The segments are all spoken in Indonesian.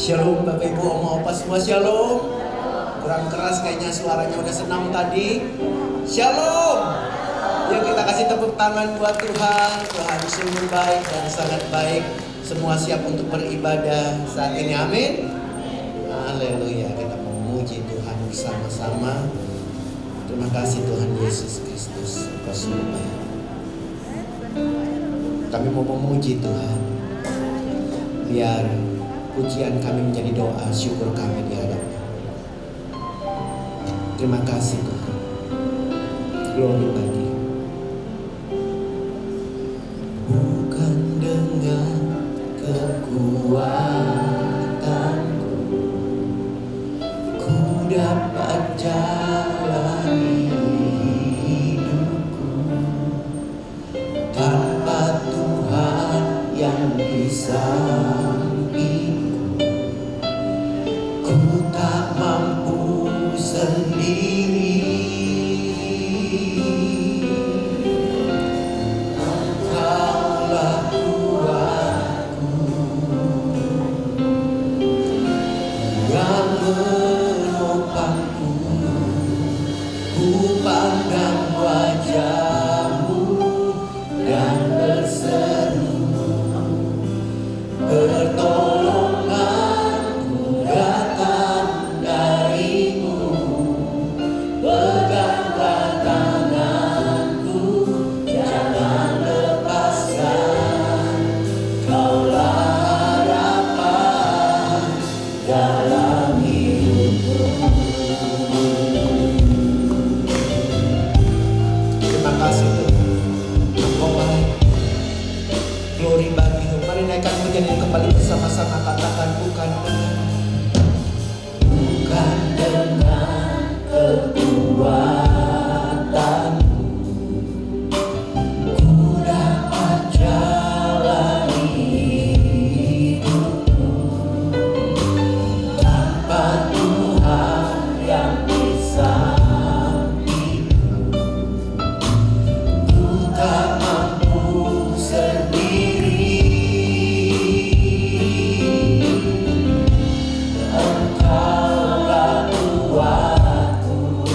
Shalom Bapak Ibu, Oma Opa semua shalom. Kurang keras kayaknya suaranya udah senam tadi. Shalom. Yuk kita kasih tepuk tangan buat Tuhan. Tuhan sungguh baik dan sangat baik. Semua siap untuk beribadah saat ini, amin. Haleluya. Kita memuji Tuhan bersama-sama. Terima kasih Tuhan Yesus Kristus. Engkau sungguh baik. Kami mau memuji Tuhan. Biar pujian kami menjadi doa syukur kami di hadapan. Terima kasih Tuhan. Glory bagi. Bukan dengan kekuatanku ku dapat jalani hidupku tanpa Tuhan yang bisa. Tak mampu sendiri. Engkaulah kuatku yang menopangku. Ku pandang wajah-Mu dan berseru, pertolonganku datang darimu. Peganglah tanganku, jangan lepaskan. Kaulah harapan dalam hidupku. Terima kasih Tuhan, Engkau baik. Glory bagi-Mu. Mari naikkan pujian kembali bersama-sama, katakan bukan dengan kekuatanku ku dapat jalani hidupku tanpa Tuhan yang bisa. Ku tak mampu sendiri. Engkaulah kuatku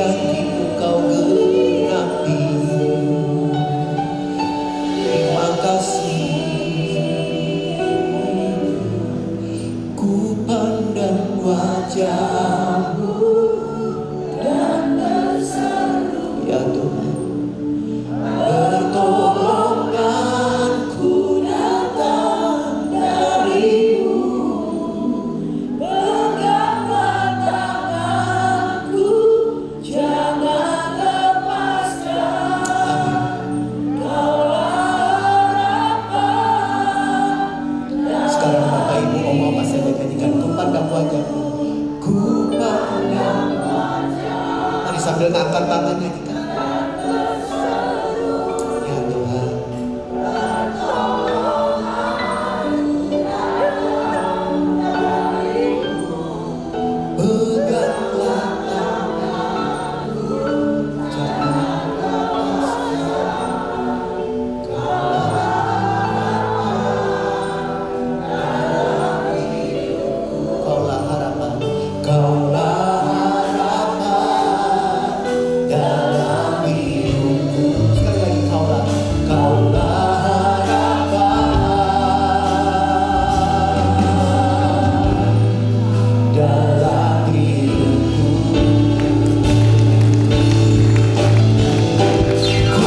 janji-Mu Kau genapi. Terima kasih. Ku pandang wajah-Mu dan berseru, ya Tuhan, pertolonganku datang dari-Mu. Peganglah tanganku, jangan lepaskan. Kaulah harapan. Sekarang Bapak Ibu, Om Opa saya nyanyikan, ku pandang wajah-Mu. Ku pandang wajah. Mari sambil ngangkat tangan nyanyikan. Ya Tuhan. Peganglah tanganku, jangan Kaulah harapan, Kaulah harapan dalam hidupku. Sekali lagi, Kaulah harapan dalam hidupku. Ku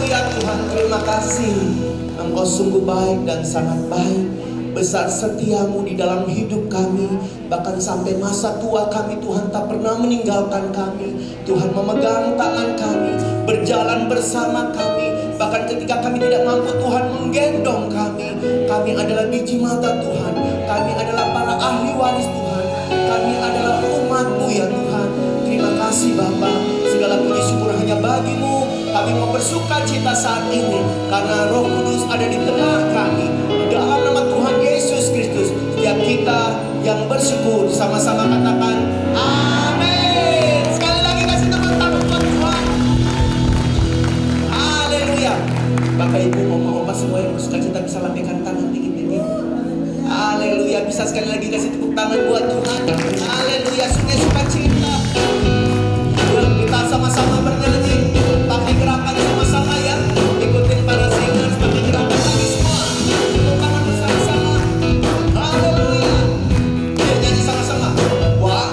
lakukan kasih. Engkau sungguh baik dan sangat baik. besar setiamu di dalam hidup kami. Bahkan sampai masa tua kami, Tuhan tak pernah meninggalkan kami. Tuhan memegang tangan kami, berjalan bersama kami. Bahkan ketika kami tidak mampu, Tuhan menggendong kami. Kami adalah biji mata Tuhan. Kami adalah para ahli waris Tuhan. Kami adalah umat-Mu ya Tuhan. Terima kasih Bapa. Segala puji syukur hanya bagi-Mu. Kami mau bersuka cita saat ini karena Roh Kudus ada di tengah kami. Di dalam nama Tuhan Yesus Kristus, setiap kita yang bersyukur sama-sama katakan amin. Sekali lagi kasih tepuk tangan buat Tuhan. Haleluya. Bapak Ibu, Mama Opa semua yang bersuka cita bisa lambaikan tangan dikit-dikit. Haleluya. Bisa sekali lagi kasih tepuk tangan buat Tuhan. Haleluya. Sungai sukacita. Kita sama-sama bernyanyi, pakai gerakan sama-sama ya. Ikutin para singers, pakai gerakan lagi semua. Tepuk tangan bersama-sama. Haleluya. Biar nyanyi sama-sama. 1,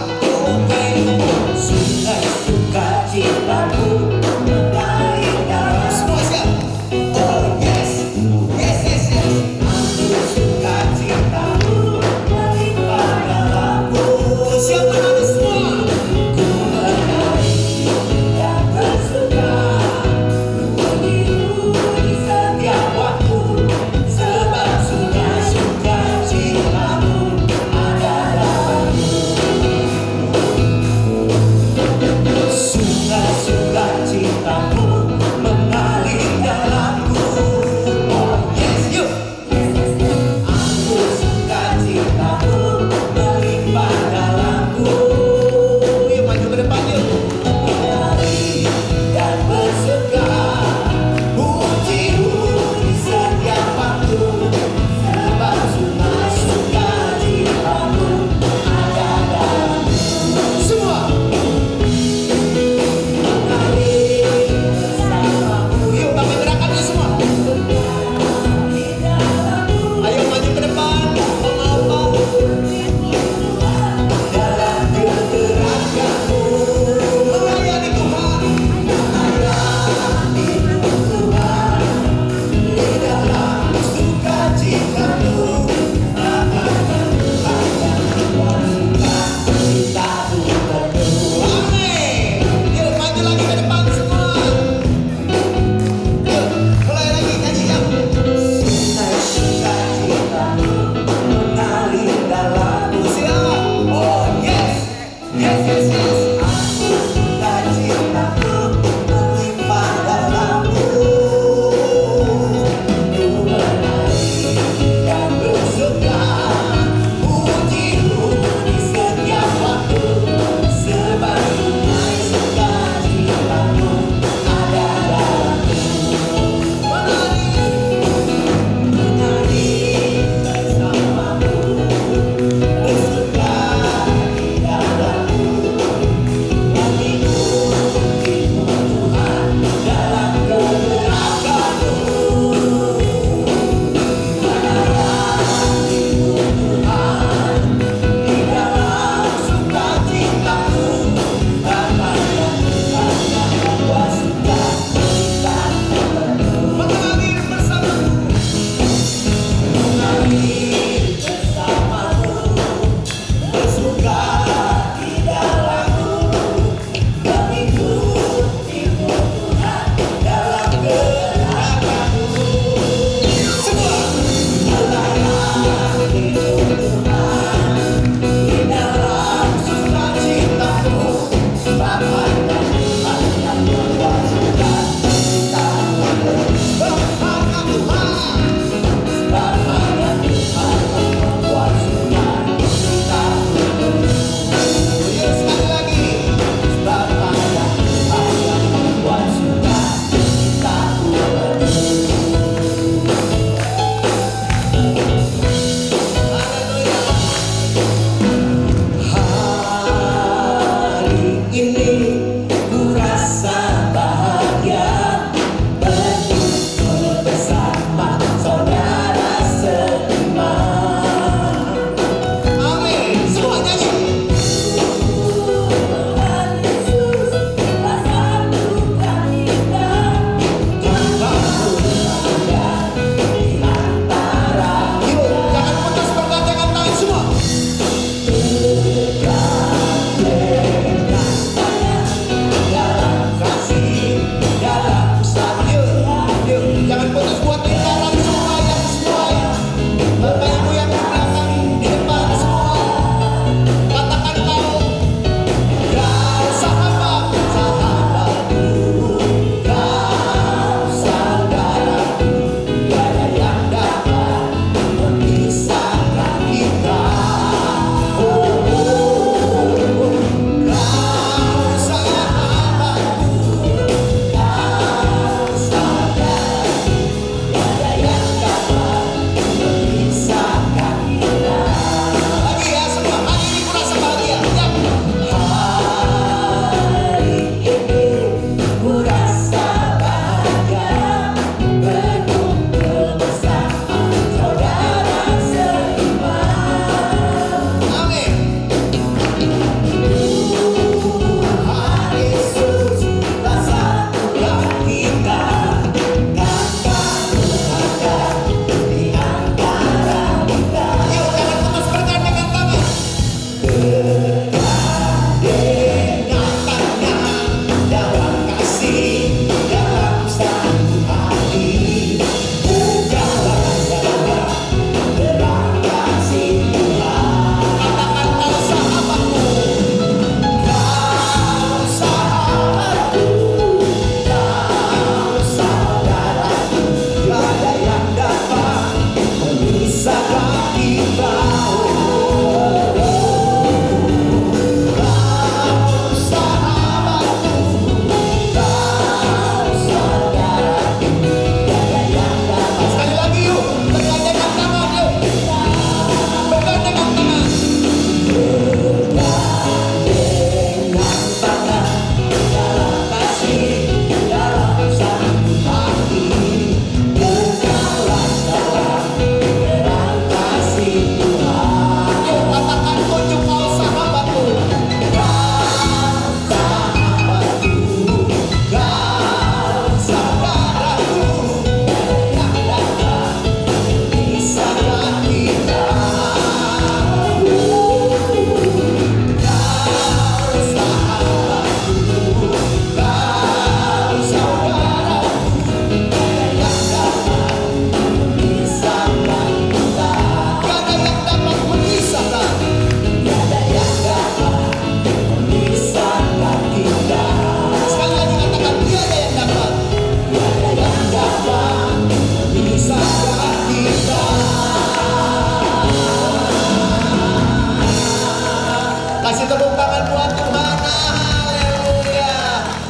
Kasih tepuk tangan buat Tuhan. Haleluya.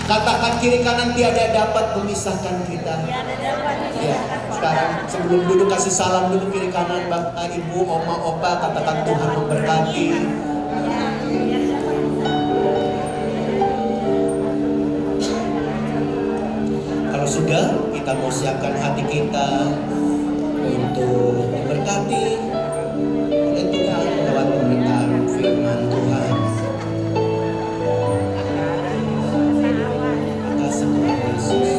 Katakan kiri kanan, tiada dapat memisahkan kita. Ya, sekarang sebelum duduk kasih salam dulu kiri kanan, Bapak, Ibu, Oma, Opa, katakan Tuhan memberkati. Kalau sudah, kita mau siapkan hati kita untuk diberkati oleh Tuhan lewat pemberitaan firman Tuhan. Kasih Tuhan Yesus.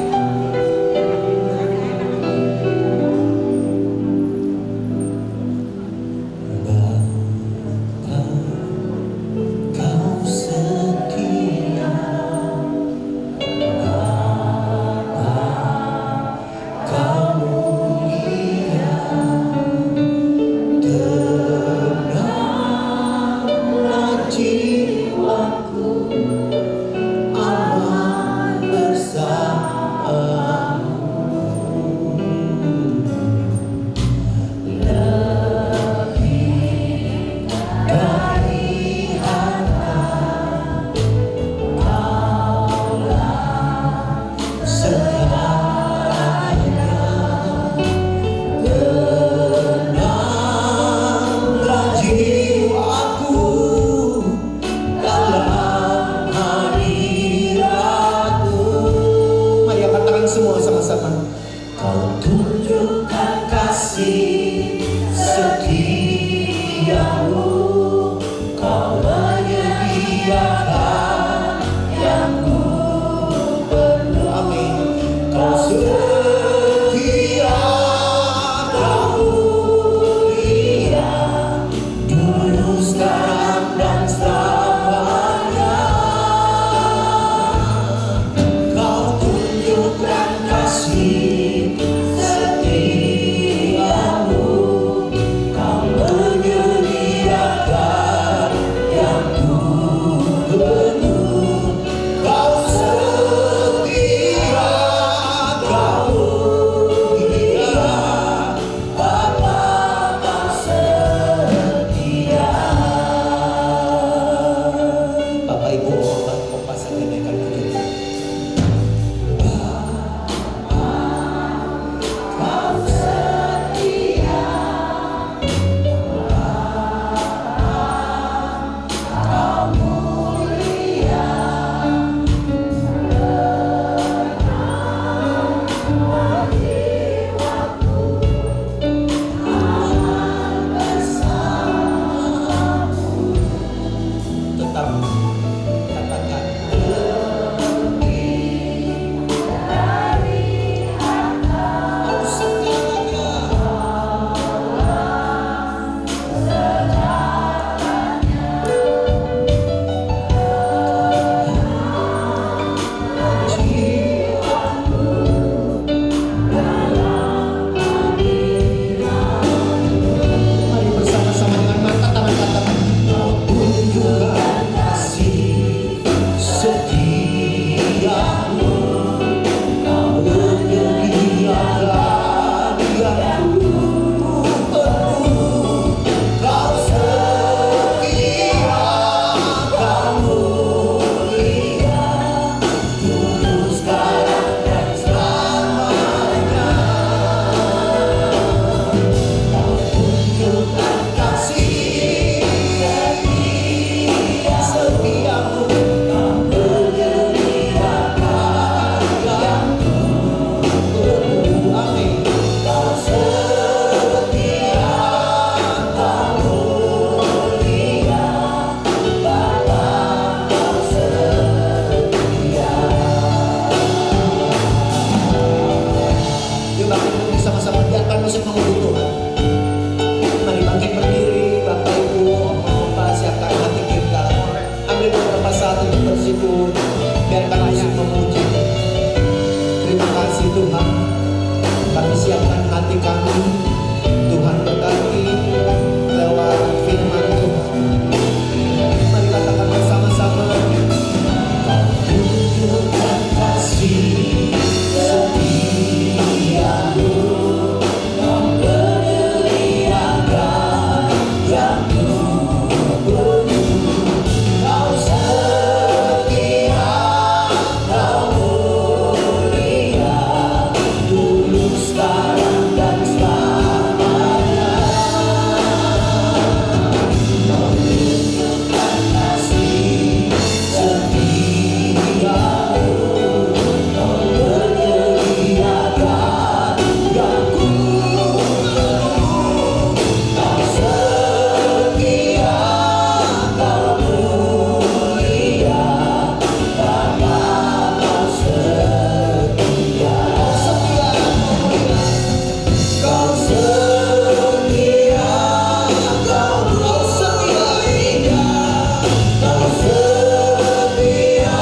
Kau setia,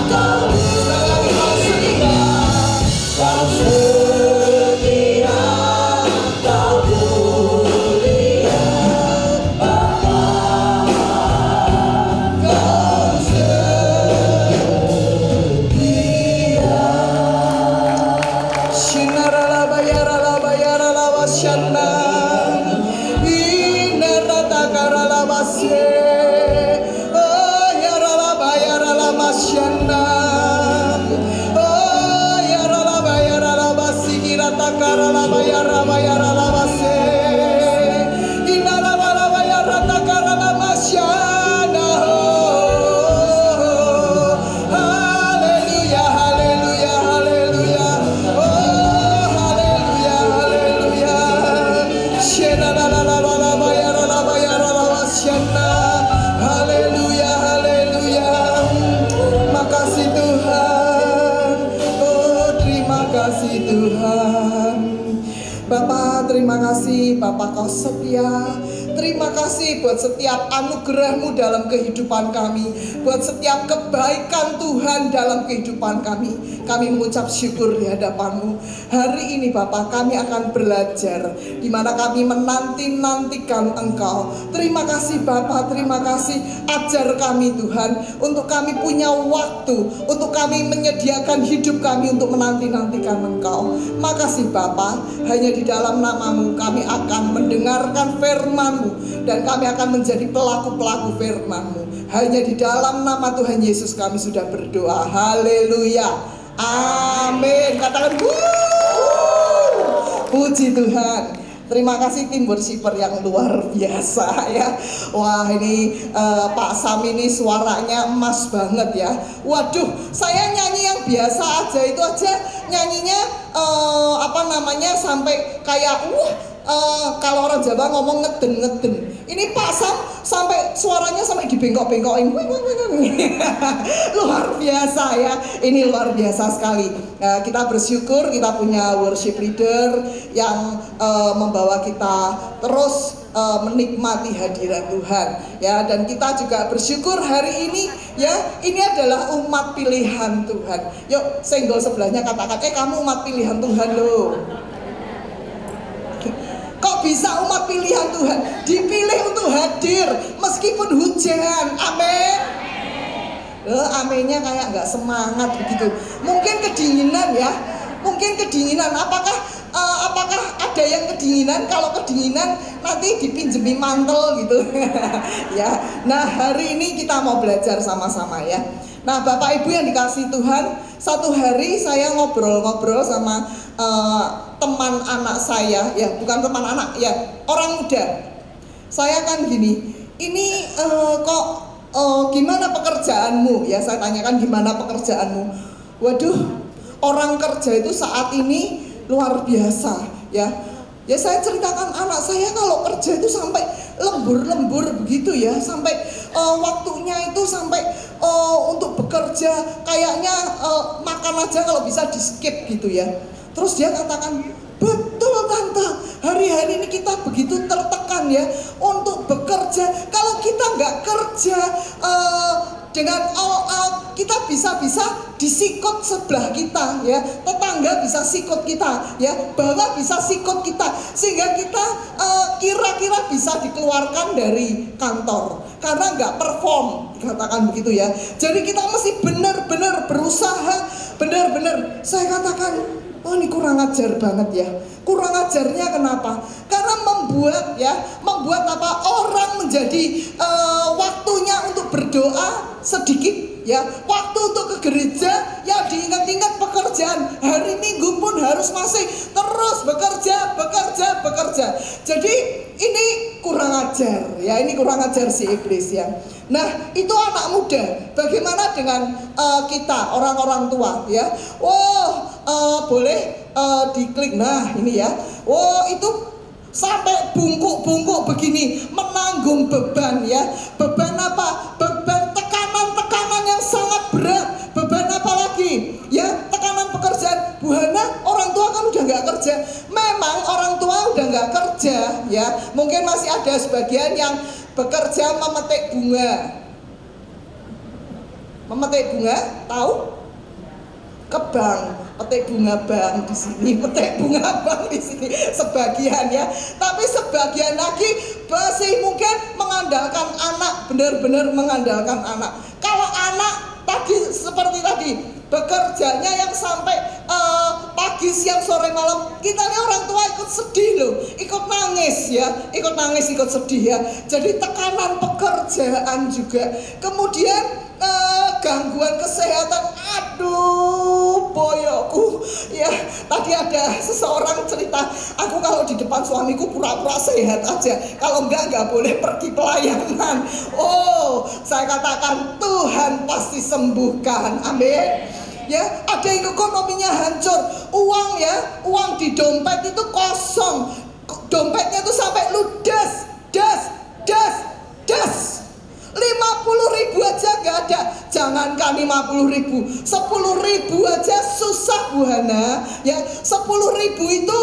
kau setia, kau setia, kau mulia, Bapa. Kau setia. Shinarala bayarala bayarala wasyana, inarata karala basye, oh yarala bayarala masyana, oh yarala bayarala basikirata karala bayara bayarala basye, inarala bayarata karala masyana. Haleluya, haleluya, haleluya. Oh, haleluya, haleluya. Shenalalalala bayarala bayarala wasyana. Haleluya, haleluya. Makasih Tuhan. Oh, terima kasih Tuhan. Bapak, terima kasih Bapak, kau setia. Terima kasih buat setiap anugerah-Mu dalam kehidupan kami, buat setiap kebaikan Tuhan dalam kehidupan kami. Kami mengucap syukur di hadapan-Mu. Hari ini Bapak, kami akan belajar di mana kami menanti-nantikan Engkau. Terima kasih Bapak, terima kasih. Ajar kami Tuhan, untuk kami punya waktu, untuk kami menyediakan hidup kami untuk menanti-nantikan Engkau. Makasih Bapak, hanya di dalam nama-Mu kami akan mendengarkan firman-Mu, dan kami akan menjadi pelaku-pelaku firman-Mu. Hanya di dalam nama Tuhan Yesus kami sudah berdoa. Haleluya. Amin. Katakan puji Tuhan. Terima kasih tim worshiper yang luar biasa ya. Wah ini Pak Sam ini suaranya emas banget ya. Waduh, saya nyanyi yang biasa aja itu aja nyanyinya sampai kayak kalau orang Jawa ngomong ngeden-ngeden. Ini Pak Sam sampai suaranya sampai dibengkok-bengkokin. Luar biasa ya. Ini luar biasa sekali. Kita bersyukur kita punya worship leader yang membawa kita terus menikmati hadirat Tuhan ya, dan kita juga bersyukur hari ini ya, ini adalah umat pilihan Tuhan. Yuk senggol sebelahnya katakan, kamu umat pilihan Tuhan loh. Kok bisa umat pilihan Tuhan dipilih untuk hadir meskipun hujan? Amin. Aminnya kayak nggak semangat begitu. Mungkin kedinginan ya. Mungkin kedinginan. Apakah ada yang kedinginan? Kalau kedinginan nanti dipinjemi mantel gitu. Ya. Nah hari ini kita mau belajar sama-sama ya. Nah Bapak Ibu yang dikasih Tuhan, satu hari saya ngobrol-ngobrol sama teman anak saya, ya bukan teman anak, ya orang muda. Saya kan gini, ini gimana pekerjaanmu? Ya saya tanyakan gimana pekerjaanmu. Waduh, orang kerja itu saat ini luar biasa ya. Ya saya ceritakan anak saya kalau kerja itu sampai lembur-lembur begitu ya, sampai waktunya itu sampai untuk bekerja kayaknya makan aja kalau bisa di skip gitu ya. Terus dia katakan, betul tante, hari-hari ini kita begitu tertekan ya untuk bekerja. Kalau kita nggak kerja dengan all out, kita bisa disikut sebelah kita ya, tetangga bisa sikut kita ya, bawah bisa sikut kita, sehingga kita kira-kira bisa dikeluarkan dari kantor karena nggak perform, dikatakan begitu ya. Jadi kita mesti benar-benar berusaha, benar-benar. Saya katakan, oh ini kurang ajar banget ya. Kurang ajarnya kenapa? Karena membuat apa? Orang menjadi waktunya untuk berdoa sedikit ya. Waktu untuk ke gereja ya diingat-ingat pekerjaan. Hari Minggu pun harus masih terus bekerja. Jadi ini kurang ajar ya. Ini kurang ajar si iblis ya. Nah itu anak muda. Bagaimana dengan kita orang-orang tua ya? Boleh diklik. Nah ini ya. Itu sampai bungkuk-bungkuk begini, menanggung beban ya. Beban apa? Beban tekanan yang sangat berat. Beban apa lagi? Ya tekanan pekerjaan. Bu Hana, orang tua kan udah nggak kerja. Memang orang tua udah nggak kerja ya. Mungkin masih ada sebagian yang bekerja memetik bunga. Memetik bunga, tahu? Ke bank, petik bunga bank di sini, petik bunga bank di sini, sebagian ya. Tapi sebagian lagi masih mungkin mengandalkan anak, benar-benar mengandalkan anak. Kalau anak tadi seperti tadi bekerjanya yang sampai pagi, siang, sore, malam, kita nih orang tua ikut sedih loh, ikut nangis ya, ikut nangis, ikut sedih ya. Jadi tekanan pekerjaan juga, kemudian gangguan kesehatan. Aduh boyokku ya, tadi ada seseorang cerita, aku kalau di depan suamiku pura-pura sehat aja, kalau enggak boleh pergi pelayanan. Oh, saya katakan Tuhan pasti sembuhkan, amin ya. Ada yang ekonominya hancur, uang di dompet itu kosong, dompetnya itu sampai ludes, 50.000 aja nggak ada. Jangankan 50.000, 10.000 aja susah Bu Hana ya. 10.000 itu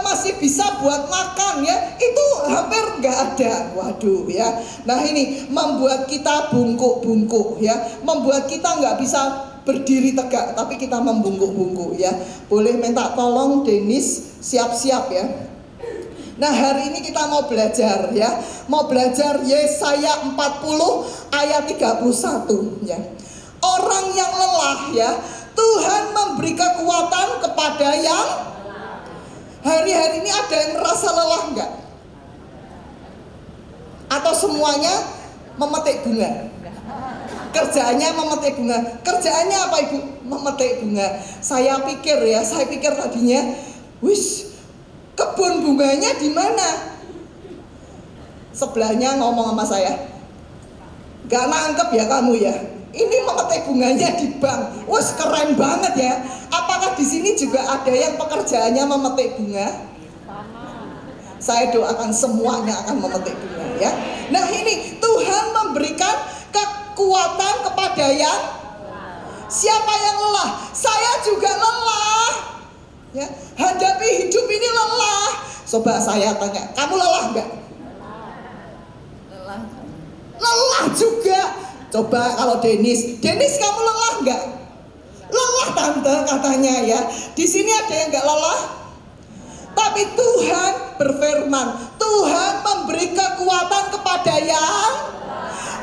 masih bisa buat makan ya, itu hampir nggak ada. Waduh ya. Nah ini membuat kita bungkuk-bungkuk ya, membuat kita nggak bisa berdiri tegak, tapi kita membungkuk-bungkuk ya. Boleh minta tolong Denis siap-siap ya. Nah hari ini kita mau belajar ya, mau belajar Yesaya 40 ayat 31 ya. Orang yang lelah ya, Tuhan memberi kekuatan kepada yang hari-hari ini. Ada yang merasa lelah enggak? Atau semuanya memetik bunga? Kerjaannya memetik bunga. Kerjaannya apa Ibu? Memetik bunga. Saya pikir tadinya, kebun bunganya di mana? Sebelahnya ngomong sama saya, gak nangkep ya kamu ya. Ini memetik bunganya di bank. Wes keren banget ya. Apakah di sini juga ada yang pekerjaannya memetik bunga? Saya doakan semuanya akan memetik bunga ya. Nah ini Tuhan memberikan kekuatan kepada yang siapa yang lelah? Saya juga lelah. Ya, hadapi hidup ini lelah. Coba saya tanya, kamu lelah enggak? Lelah juga. Coba kalau Denis kamu lelah enggak? Lelah tante katanya ya. Di sini ada yang enggak lelah? Tapi Tuhan berfirman, Tuhan memberi kekuatan kepada yang.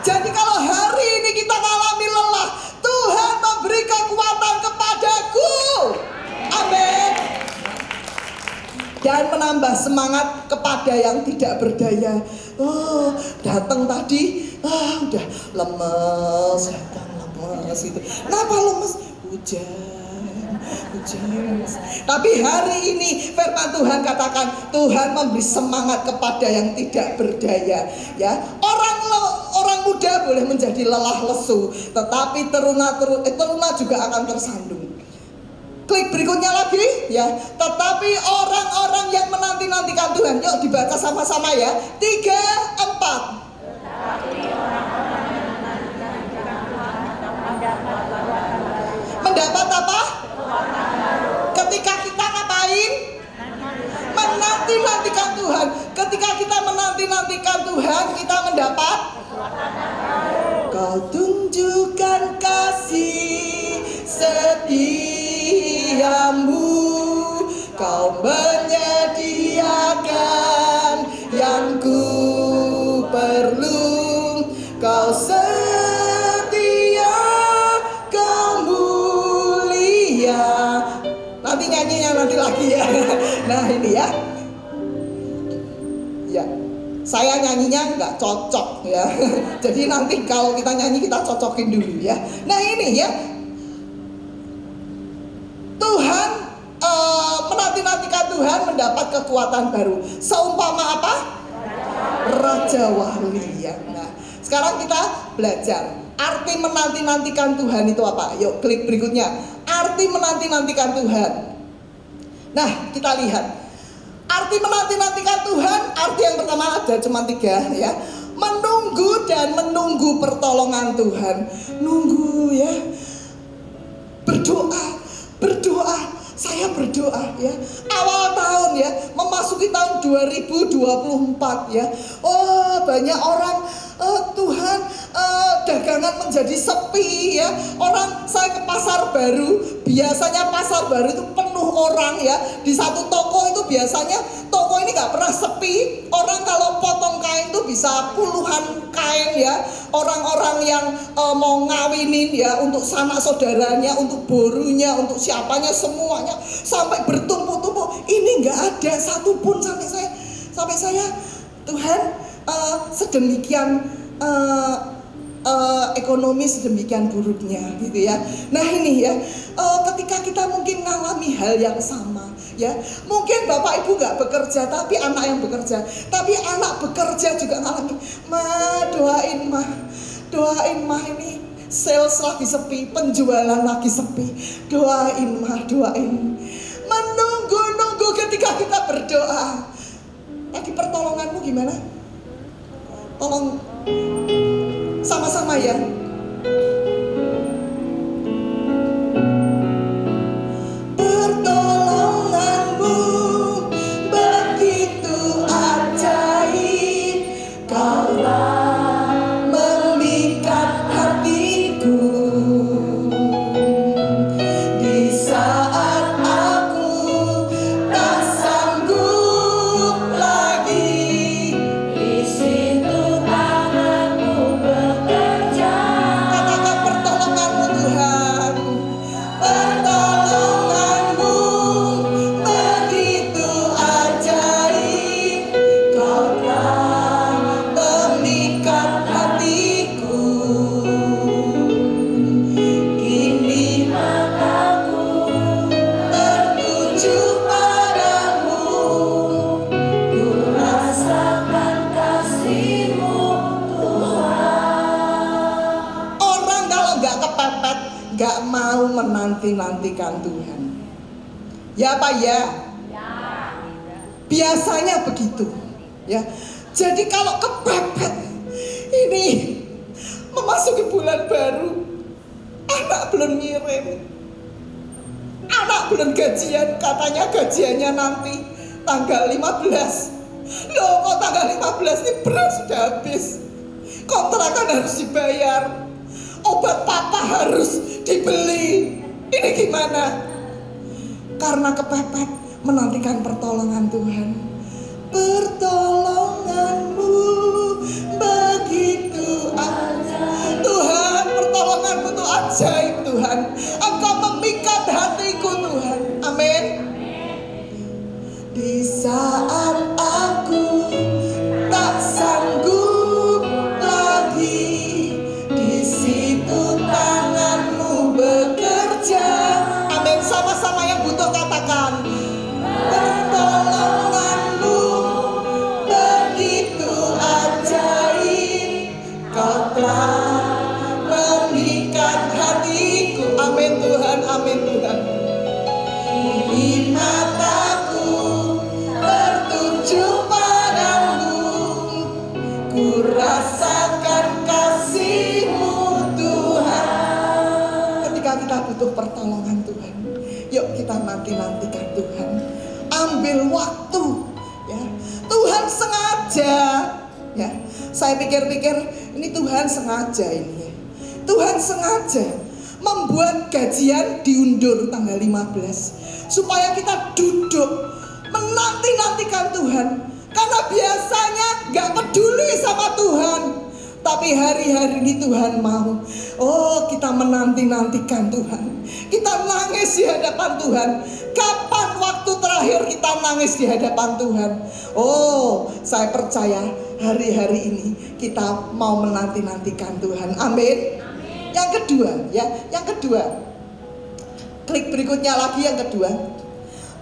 Jadi kalau hari ini kita mengalami lelah, Tuhan memberi kekuatan kepadaku. Amin. Dan menambah semangat kepada yang tidak berdaya. Oh, datang tadi, udah lemes, datang lemes itu. Kenapa lemes? Hujan. Tapi hari ini firman Tuhan katakan, Tuhan memberi semangat kepada yang tidak berdaya. Ya, orang muda boleh menjadi lelah lesu, tetapi teruna juga akan tersandung. Klik berikutnya lagi ya. Tetapi orang-orang yang menanti-nantikan Tuhan, yuk dibaca sama-sama ya. 3, 4. Mendapat apa? Ketika kita ngapain? Menanti-nantikan Tuhan. Ketika kita menanti-nantikan Tuhan, kita mendapat. Kau tunjukkan kasih setiamu, kau menyediakan yang ku perlu, kau setia, kau mulia. Nanti nyanyinya nanti lagi ya. Nah ini ya. Ya, saya nyanyinya nggak cocok ya. Jadi nanti kalau kita nyanyi kita cocokin dulu ya. Nah ini ya, Tuhan menanti-nantikan Tuhan mendapat kekuatan baru. Seumpama apa? Raja wali ya. Nah sekarang kita belajar arti menanti-nantikan Tuhan itu apa. Yuk klik berikutnya. Arti menanti-nantikan Tuhan. Nah kita lihat arti menanti-nantikan Tuhan. Arti yang pertama ada cuma 3 ya. Menunggu dan menunggu pertolongan Tuhan. Nunggu ya. Berdoa. Saya berdoa ya. Awal tahun ya, memasuki tahun 2024 ya. Oh banyak orang Tuhan, dagangan jangan menjadi sepi ya. Orang, saya ke pasar baru, biasanya pasar baru itu penuh orang ya. Di satu toko itu biasanya toko ini nggak pernah sepi. Orang kalau potong kain itu bisa puluhan kain ya. Orang-orang yang mau ngawinin ya, untuk sanak saudaranya, untuk borunya, untuk siapanya, semuanya sampai bertumpuk-tumpuk. Ini nggak ada satupun sampai saya Tuhan, sedemikian ekonomi sedemikian buruknya gitu ya. Nah ini ya, ketika kita mungkin mengalami hal yang sama ya, mungkin bapak ibu gak bekerja tapi anak yang bekerja, tapi anak bekerja juga ngalami, doain mah ini sales lagi sepi, penjualan lagi sepi, doain menunggu ketika kita berdoa. Lagi pertolonganmu gimana? Tolong sama-sama ya. Pertolonganmu begitu ajaib, Kaulah memikat hatiku. Di saat aku tak sanggup lagi, Di situ tanganmu bekerja. katakan pertolonganmu Tuhan. Pertolonganmu begitu ajaib, Kau telah memikat hatiku. Kini Mataku tertuju padamu, ku rasakan kasih-Mu Tuhan. orang kalau nggak kepepet nggak mau menanti-nantikan Tuhan. Ya Pak ya? Biasanya begitu ya. Jadi kalau kepepet ini memasuki bulan baru, anak belum ngirim, anak belum gajian, katanya gajiannya nanti tanggal 15. Loh kok tanggal 15 ini beras sudah habis, kontrakan harus dibayar, obat papa harus dibeli. Ini gimana? Karena kepepet menantikan pertolongan Tuhan. Pertolonganmu begitu ajaib. Tuhan, pertolonganmu itu ajaib Tuhan. Engkau memikat hatiku Tuhan. Amin. Di saat aku tak sanggup lagi, di situ tanganmu bekerja. Amin. Sama-sama yang butuh katakan, pertolonganmu begitu ajaib, Kau telah memikat hatiku. Amin Tuhan, amin Tuhan. Di mataku tertuju padamu, ku rasakan kasih-Mu Tuhan. Ketika kita butuh pertolongan Tuhan, yuk kita nanti-nantikan Tuhan. Ambil waktu ya. Tuhan sengaja ya. Saya pikir-pikir ini Tuhan sengaja ini ya. Tuhan sengaja membuat gajian diundur tanggal 15 supaya kita duduk menanti-nantikan Tuhan. Karena biasanya gak peduli sama Tuhan, tapi hari-hari ini Tuhan mau, oh kita menanti-nantikan Tuhan. Kita nangis di hadapan Tuhan. Kapan waktu terakhir kita nangis di hadapan Tuhan? Oh, saya percaya hari-hari ini kita mau menanti-nantikan Tuhan. Amin. Yang kedua ya, yang kedua. Klik berikutnya lagi yang kedua.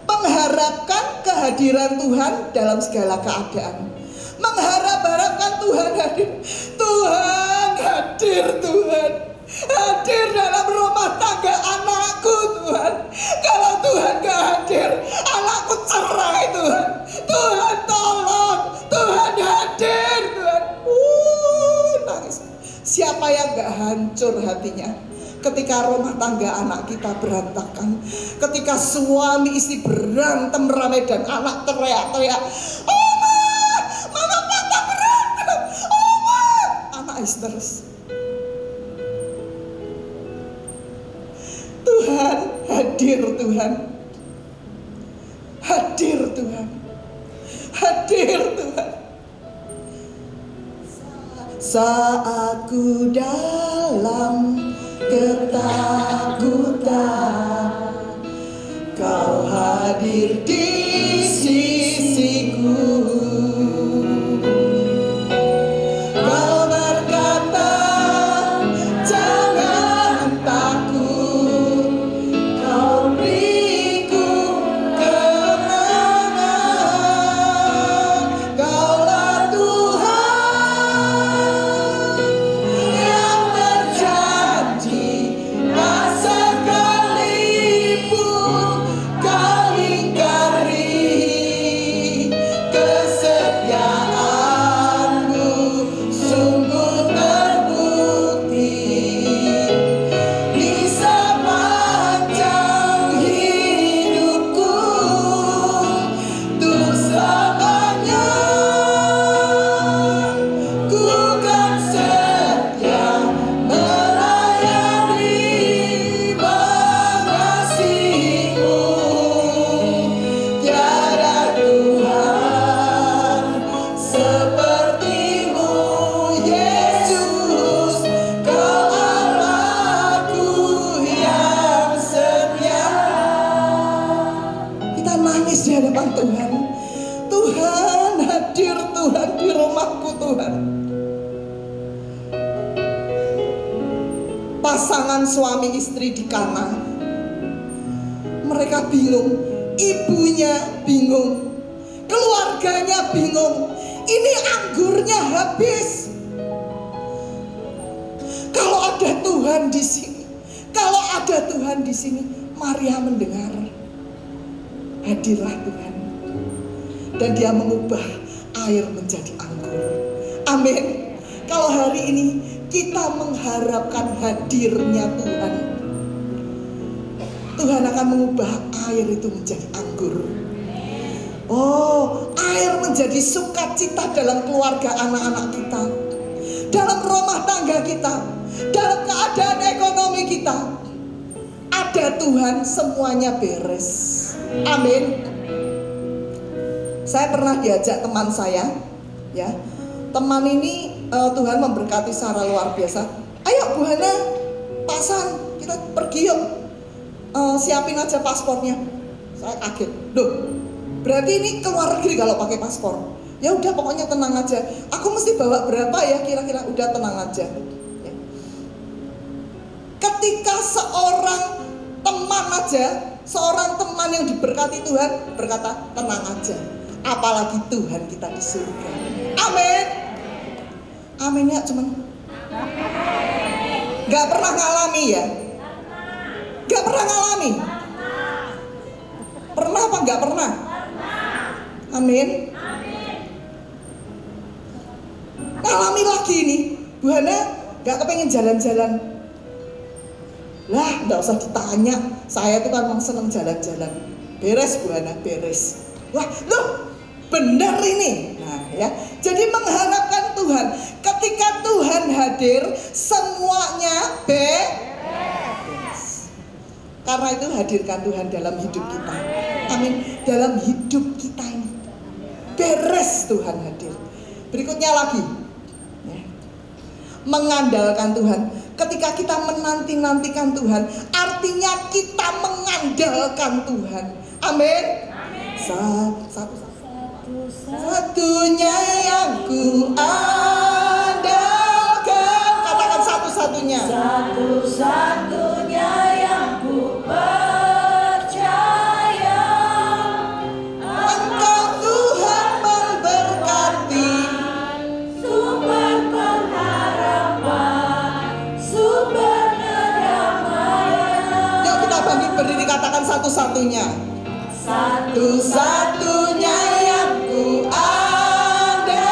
Mengharapkan kehadiran Tuhan dalam segala keadaan. Mengharap-harapkan Tuhan hadir. Tuhan hadir, Tuhan hadir dalam rumah tangga anakku Tuhan. Kalau Tuhan gak hadir, anakku cerai Tuhan. Tuhan tolong, Tuhan hadir Tuhan. Nangis. Siapa yang gak hancur hatinya ketika rumah tangga anak kita berantakan, ketika suami istri berantem ramai dan anak teriak-teriak, Oma, mama papa berantem, Oma, anak histeris. hadir Tuhan. Hadir Tuhan. Hadir Tuhan. Saat ku dalam ketakutan, Kau hadir di sisiku. Kau berkata, jangan takut, Kau beriku kemenangan. Kaulah Tuhan yang berjanji, tak sekalipun Kau ingkari kesetiaanmu. Sungguh terbukti di sepanjang hidupku, untuk selamanya ku kan setia melayani mengasihimu. Tiada Tuhan sepertimu, Yesus. Kau Allahku yang setia. Kita nangis di hadapan Tuhan. Tuhan hadir, Tuhan di rumahku, Tuhan. Pasangan suami istri di Kana, mereka bingung, ibunya bingung, keluarganya bingung. Ini anggurnya habis. Kalau ada Tuhan di sini, kalau ada Tuhan di sini, Maria mendengar. Hadirlah Tuhan, dan Dia mengubah air menjadi anggur. Amin. Kalau hari ini kita mengharapkan hadirnya Tuhan, Tuhan akan mengubah air itu menjadi anggur. Oh, air menjadi sukacita dalam keluarga anak-anak kita, dalam rumah tangga kita, dalam keadaan ekonomi kita. Ada Tuhan, semuanya beres. Amin. Saya pernah diajak teman saya, ya. Teman ini Tuhan memberkati secara luar biasa. Ayo Bu Hana, Pak San, kita pergi yuk. Siapin aja paspornya. Saya kaget. Loh, berarti ini keluar negeri kalau pakai paspor. Ya udah, pokoknya tenang aja. Aku mesti bawa berapa ya kira-kira? Udah, tenang aja. Ya. Ketika seorang teman aja, seorang teman yang diberkati Tuhan berkata, tenang aja. Apalagi Tuhan kita di surga. Amin. Amin ya, cuman gak pernah ngalami ya? Gak pernah ngalami? Pernah apa gak pernah? Amin. Ngalami lagi nih, Bu Hana gak kepengen jalan-jalan. Lah, gak usah ditanya, saya tuh kan memang seneng jalan-jalan. Beres Bu Hana, beres. Wah, loh, benar ini. Nah ya, jadi mengharapkan Tuhan. Ketika Tuhan hadir, semuanya beres. Karena itu hadirkan Tuhan dalam hidup kita. Amin. Dalam hidup kita ini beres Tuhan hadir. Berikutnya lagi ya. Mengandalkan Tuhan. Ketika kita menanti-nantikan Tuhan, artinya kita mengandalkan Tuhan. Amin. Satunya yang ku andalkan. Katakan satu-satunya. Satu-satunya yang ku percaya, Engkau Tuhan memberkati. sumber pengharapan, sumber kedamaian. Yuk kita bangkit berdiri, katakan satu-satunya. Satu-satunya yang ku andalkan,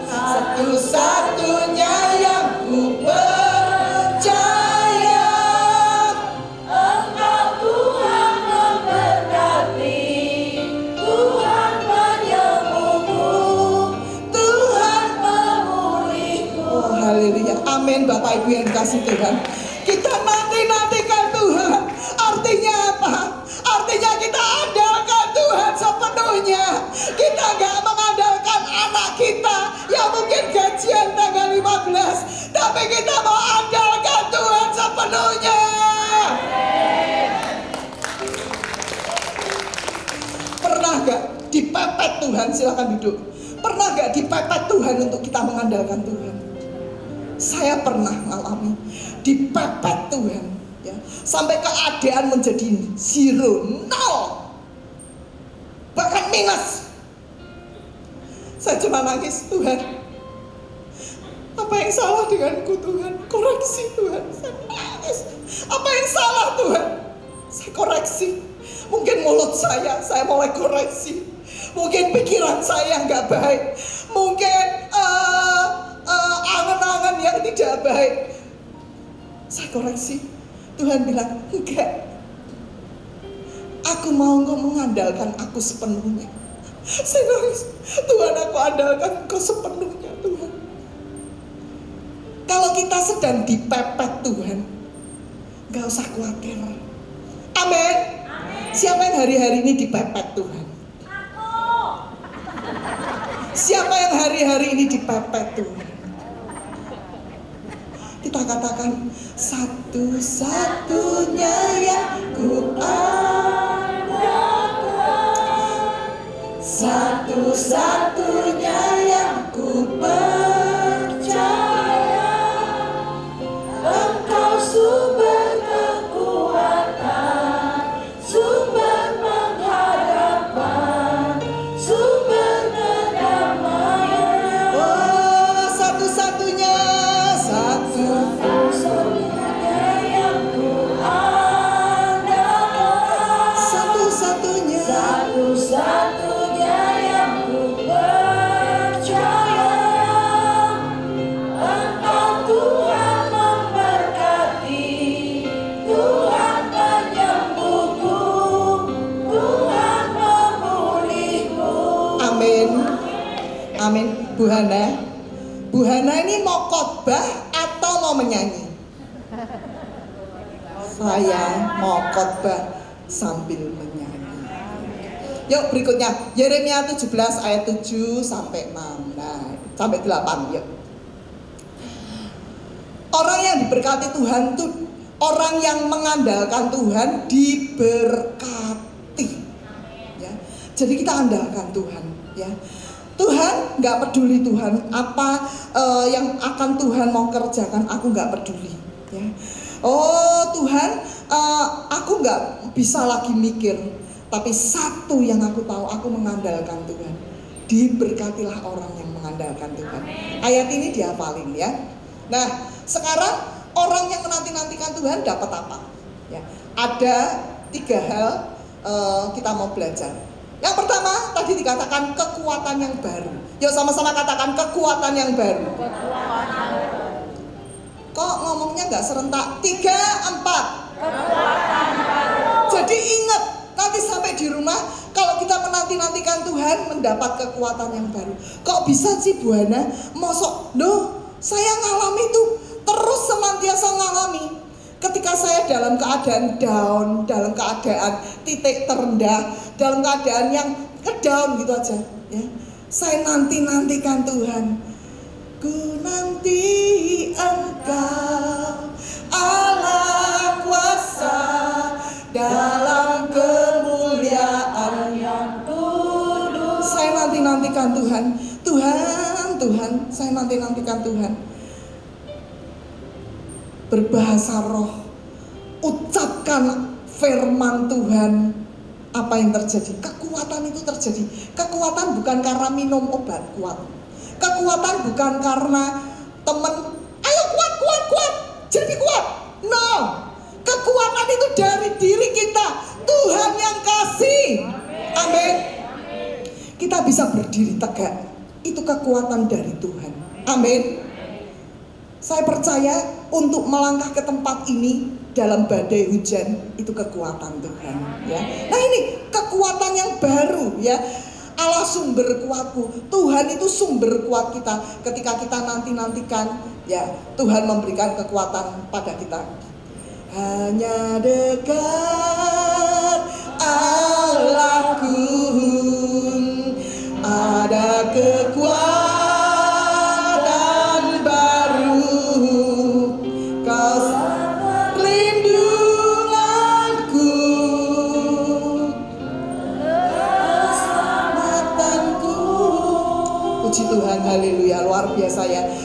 satu-satunya yang ku percaya. Engkau Tuhan memberkati, Tuhan penyembuhku, Tuhan pemulihku. Oh haleluya, amin. Bapak Ibu yang dikasih Tuhan, kita nanti-nantikan Tuhan. sepenuhnya. Kita nggak mengandalkan anak kita yang mungkin gajian tanggal 15, tapi kita mau andalkan Tuhan sepenuhnya. Pernah nggak dipepet Tuhan? Silakan duduk. Pernah nggak dipepet Tuhan untuk kita mengandalkan Tuhan? Saya pernah mengalami dipepet Tuhan, ya, sampai keadaan menjadi zero, nol, bahkan minus. Saya cuma nangis, Tuhan, apa yang salah denganku Tuhan? Koreksi Tuhan. Saya nangis. Apa yang salah Tuhan? Saya koreksi. Mungkin mulut saya mulai koreksi. Mungkin pikiran saya nggak baik. Mungkin angan-angan yang tidak baik. Saya koreksi. Tuhan bilang, enggak. Aku mau engkau mengandalkan aku sepenuhnya. Saya nangis. Tuhan, aku andalkan engkau sepenuhnya Tuhan. Kalau kita sedang dipepet Tuhan, gak usah khawatir. Amin. Siapa yang hari-hari ini dipepet Tuhan? Siapa yang hari-hari ini dipepet Tuhan? Kita katakan, satu-satunya yang ku andalkan, satu-satunya yang ku percaya, Engkau sumber kekuatan, sumber pengharapan, sumber kedamaian. oh satu-satunya, Satu-satunya yang ku andalkan, satu-satunya. satu-satunya yang ku percaya. Engkau Tuhan memberkati, Tuhan penyembuhku, Tuhan pemulihku. Amin. Amin. Bu Hana ini mau khotbah atau mau menyanyi? Saya mau khotbah sambil menyanyi. Yuk berikutnya, Yeremia 17 ayat 7 sampai 6. Nah, sampai 8 yuk. Orang yang diberkati Tuhan tuh orang yang mengandalkan Tuhan diberkati. Ya. Jadi kita andalkan Tuhan, ya. Tuhan nggak peduli Tuhan apa yang akan Tuhan mau kerjakan, aku nggak peduli, ya. Oh Tuhan, aku nggak bisa lagi mikir, tapi satu yang aku tahu, aku mengandalkan Tuhan. Diberkatilah orang yang mengandalkan Tuhan. Ayat ini dihafalin, ya. Nah, sekarang orang yang menanti-nantikan Tuhan dapat apa? Ya, ada 3 hal kita mau belajar. Yang pertama tadi dikatakan kekuatan yang baru. Yuk sama-sama katakan kekuatan yang baru. Kok ngomongnya nggak serentak? 3, 4. Jadi ingat, nanti sampai di rumah kalau kita menanti-nantikan Tuhan mendapat kekuatan yang baru. Kok bisa sih Bu Hana? Mosok, loh saya ngalami itu terus senantiasa ngalami. Ketika saya dalam keadaan down, dalam keadaan titik terendah, dalam keadaan yang down gitu aja, ya. Saya nanti-nantikan Tuhan. Ku nanti Engkau Allah kuasa dalam kemuliaan yang kudus. Saya nanti-nantikan Tuhan. Tuhan, saya nanti-nantikan Tuhan. Berbahasa roh, ucapkan firman Tuhan. Apa yang terjadi? Kekuatan itu terjadi. Kekuatan bukan karena minum obat kuat. Kekuatan bukan karena teman, ayo kuat, jadi kuat. No, kekuatan itu dari diri kita. Tuhan yang kasih. Amin. Kita bisa berdiri tegak. Itu kekuatan dari Tuhan. Amin. Saya percaya untuk melangkah ke tempat ini dalam badai hujan itu kekuatan Tuhan, ya. Nah ini kekuatan yang baru, ya. Allah sumber kuatku. Tuhan itu sumber kuat kita. Ketika kita nanti-nantikan, ya, Tuhan memberikan kekuatan pada kita. Hanya dekat Allahku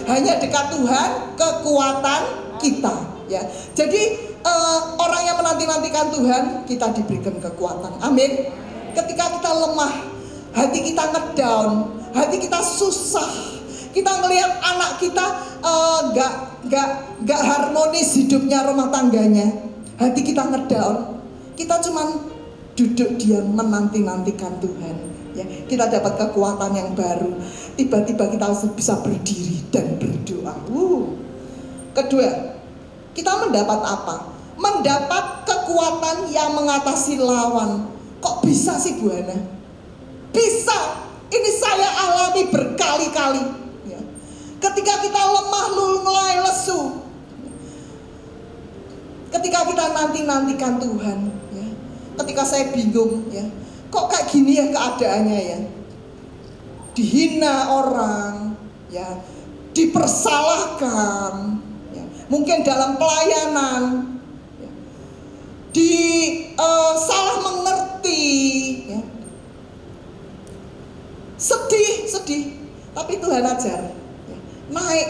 Hanya dekat Tuhan kekuatan kita, ya. Jadi orang yang menanti-nantikan Tuhan, kita diberikan kekuatan. Amin. Ketika kita lemah, hati kita ngedown, hati kita susah, kita ngelihat anak kita nggak harmonis hidupnya, rumah tangganya, hati kita ngedown, kita cuman duduk diam menanti-nantikan Tuhan, ya, kita dapat kekuatan yang baru. Tiba-tiba kita bisa berdiri dan berdoa. Kedua, kita mendapat apa? Mendapat kekuatan yang mengatasi lawan. Kok bisa sih Bu Hana? Bisa. Ini saya alami berkali-kali, ya. Ketika kita lemah, mulai lesu, ketika kita nantikan Tuhan, ya. Ketika saya bingung, ya, kok kayak gini ya keadaannya, ya, dihina orang, ya, dipersalahkan, ya, mungkin dalam pelayanan, ya, salah mengerti, ya. Sedih, tapi Tuhan ajar, ya. Naik,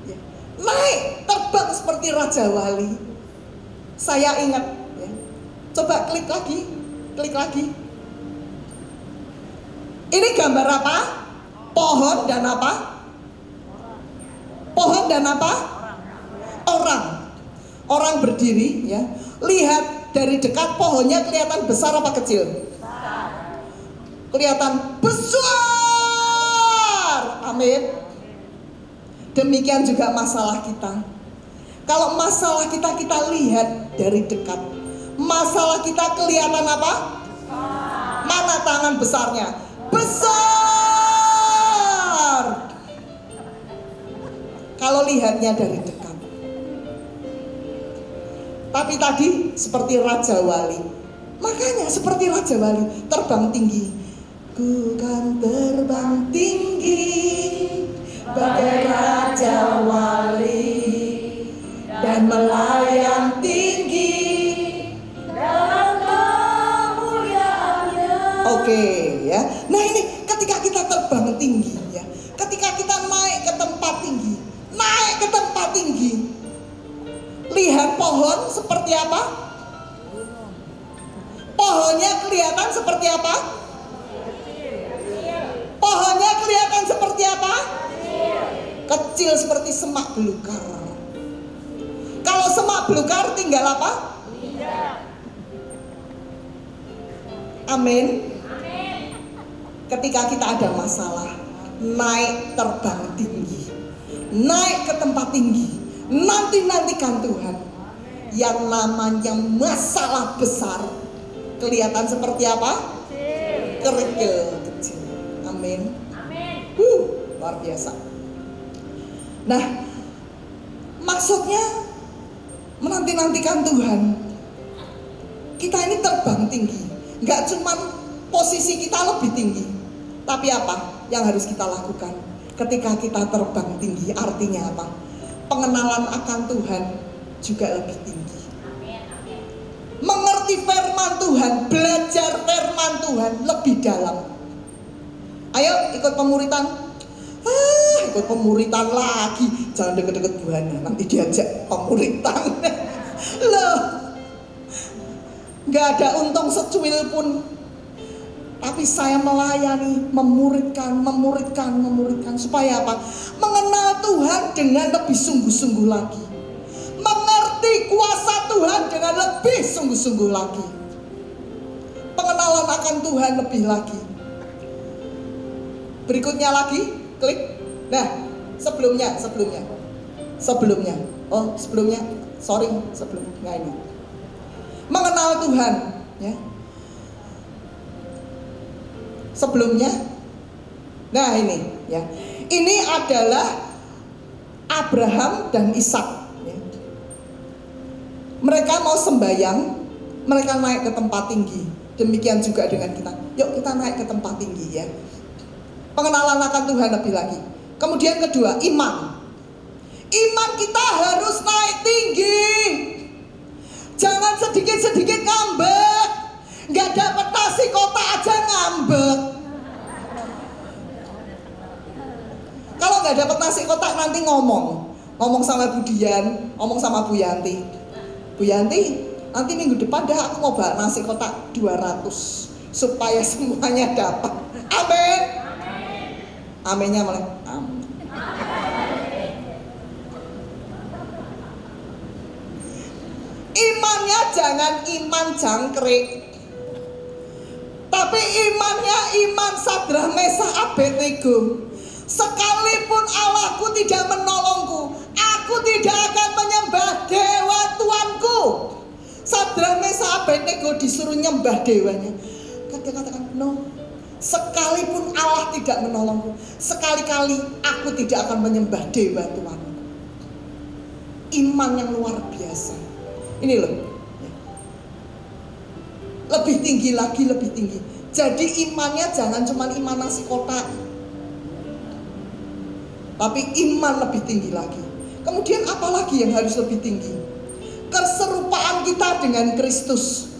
ya. Naik, terbang seperti Raja Wali. Saya ingat, ya. Coba klik lagi. Ini gambar apa? Pohon dan apa? Pohon dan apa? Orang berdiri, ya. Lihat dari dekat, pohonnya kelihatan besar apa kecil? Kelihatan besar. Amin. Demikian juga masalah kita. Kalau masalah kita lihat dari dekat, masalah kita kelihatan apa? Mana tangan besarnya? Besar. Kalau lihatnya dari dekat. Tapi tadi seperti Raja Wali. Makanya seperti Raja Wali, terbang tinggi. Ku kan terbang tinggi bagai Raja Wali dan melayang tinggi dalam kemuliaannya. Oke, ya. Nah, ini ketika kita terbang tinggi, ya. Ketika kita naik ke tempat tinggi. Lihat pohon seperti apa? Pohonnya kelihatan seperti apa? Pohonnya kelihatan seperti apa? Kecil seperti semak belukar. Kalau semak belukar tinggal apa? Amin. Ketika kita ada masalah, naik terbang tinggi, naik ke tempat tinggi, nantikan Tuhan. Yang namanya masalah besar kelihatan seperti apa? Kecil. Amin. Luar biasa. Nah, maksudnya menantikan Tuhan. Kita ini terbang tinggi. Gak cuman posisi kita lebih tinggi, tapi apa yang harus kita lakukan ketika kita terbang tinggi? Artinya apa? Pengenalan akan Tuhan juga lebih tinggi. Mengerti firman Tuhan, belajar firman Tuhan lebih dalam. Ayo ikut pemuritan. Ikut pemuritan lagi. Jangan deket-deket Bu Hana, nanti diajak pemuritan. Loh, gak ada untung secuil pun. Tapi saya melayani, memuridkan. Supaya apa? Mengenal Tuhan dengan lebih sungguh-sungguh lagi. Mengerti kuasa Tuhan dengan lebih sungguh-sungguh lagi. Pengenalan akan Tuhan lebih lagi. Berikutnya lagi, klik. Nah, sebelumnya. Sebelumnya ini. Mengenal Tuhan, ya. Sebelumnya. Nah, ini, ya. Ini adalah Abraham dan Ishak, ya. Mereka mau sembahyang, mereka naik ke tempat tinggi. Demikian juga dengan kita. Yuk kita naik ke tempat tinggi, ya. Pengenalan akan Tuhan lebih lagi. Kemudian kedua, iman. Iman kita harus naik tinggi. Jangan sedikit-sedikit ngambek. Gak dapet nasi kotak aja ngambek. Kalau gak dapet nasi nasi kotak nanti ngomong sama Bu Dian, ngomong sama Bu Yanti. Bu Yanti, nanti minggu depan dah aku mau bawa nasi kotak 200 supaya semuanya dapat. Amin. Aminnya malah amin. Imannya jangan iman jangkrik, tapi imannya iman Sadrah Mesah Abednego. Sekalipun Allahku tidak menolongku, aku tidak akan menyembah dewa Tuanku. Sadrah Mesah Abednego disuruh nyembah dewanya. Dia katakan, no, sekalipun Allah tidak menolongku, sekali-kali aku tidak akan menyembah dewa Tuanku. Iman yang luar biasa. Ini loh, lebih tinggi lagi, lebih tinggi. Jadi imannya jangan cuma iman nasi kotak, tapi iman lebih tinggi lagi. Kemudian apa lagi yang harus lebih tinggi? Keserupaan kita dengan Kristus.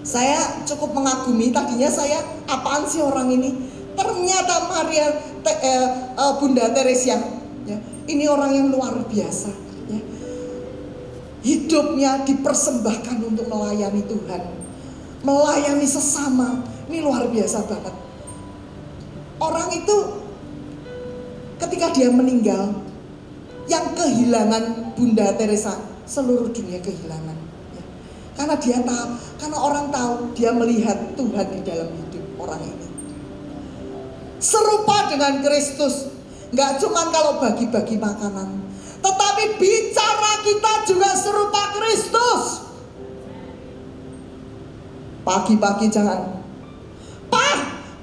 Saya cukup mengagumi, tadinya saya apaan sih orang ini? Ternyata Bunda Teresia, ya, ini orang yang luar biasa. Ya. Hidupnya dipersembahkan untuk melayani Tuhan, melayani sesama. Ini luar biasa banget. Orang itu ketika dia meninggal, yang kehilangan Bunda Teresa, seluruh dunia kehilangan. Ya. Karena dia tahu, karena orang tahu, dia melihat Tuhan di dalam hidup orang ini. Serupa dengan Kristus, nggak cuma kalau bagi-bagi makanan, tetapi bicara kita juga serupa Kristus. Pagi-pagi jangan, Pak,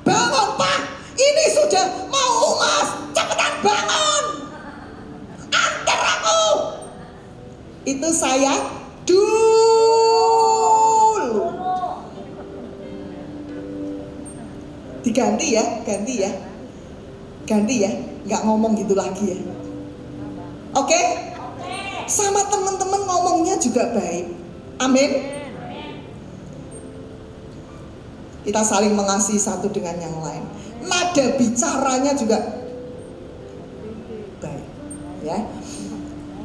bangun Pak, ini sudah mau ungas, cepetan bangun, antar aku. Itu saya dulu. Diganti ya, ganti ya, nggak ngomong gitu lagi ya. Oke? Sama teman-teman ngomongnya juga baik. Amin. Kita saling mengasihi satu dengan yang lain. Nada bicaranya juga baik, ya.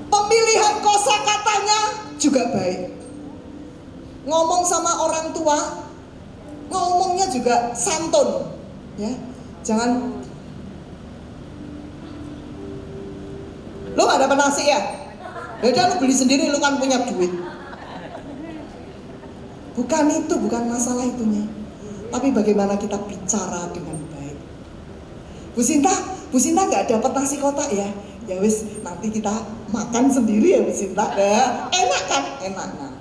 Pemilihan kosakatanya juga baik. Ngomong sama orang tua, ngomongnya juga santun, ya. Jangan, lo gak dapat nasi ya? Yaudah lo beli sendiri, lo kan punya duit. Bukan itu, bukan masalah itunya. Tapi bagaimana kita bicara dengan baik. Bu Sinta gak dapat nasi kotak ya? Ya wis, nanti kita makan sendiri ya Bu Sinta. Nah, enak kan? Enak. Nah,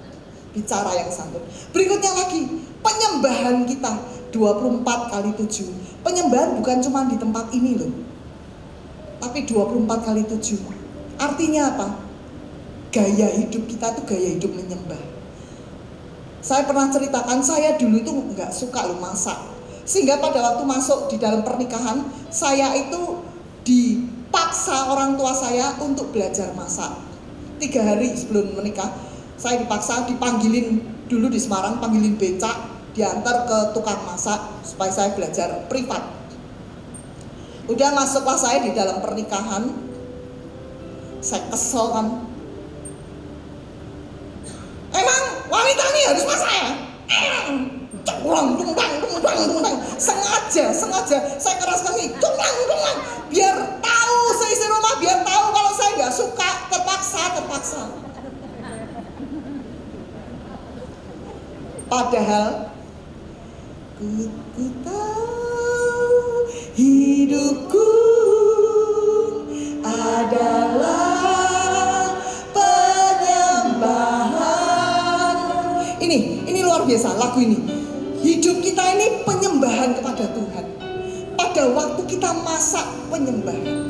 bicara yang santun. Berikutnya lagi, penyembahan kita 24 kali 7. Penyembahan bukan cuma di tempat ini loh, tapi 24 kali 7. Artinya apa? Gaya hidup kita tuh gaya hidup menyembah. Saya pernah ceritakan, saya dulu itu nggak suka loh masak. Sehingga pada waktu masuk di dalam pernikahan, saya itu dipaksa orang tua saya untuk belajar masak. 3 hari sebelum menikah, saya dipaksa dipanggilin dulu di Semarang, panggilin becak, diantar ke tukang masak supaya saya belajar privat. Udah masuklah saya di dalam pernikahan, saya kesel kan. Emang wanita ini harus masak ya? Sengaja saya keraskan nih, biar tahu seisi rumah, biar tahu kalau saya nggak suka, terpaksa. Padahal ku tahu hidupku adalah penyembahan. Ini luar biasa lagu ini. Hidup kita ini penyembahan kepada Tuhan. Pada waktu kita masak, penyembahan.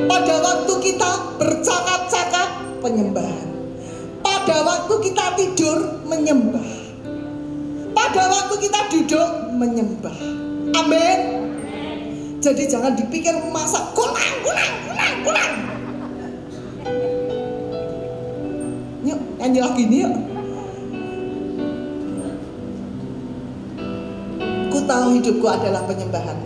Pada waktu kita bercakap-cakap, penyembahan. Pada waktu kita tidur, menyembah. Pada waktu kita duduk, menyembah. Amin. Jadi jangan dipikir masak kulang. Yuk nyanyi lagi nih yuk. Ku tahu hidupku adalah penyembahan.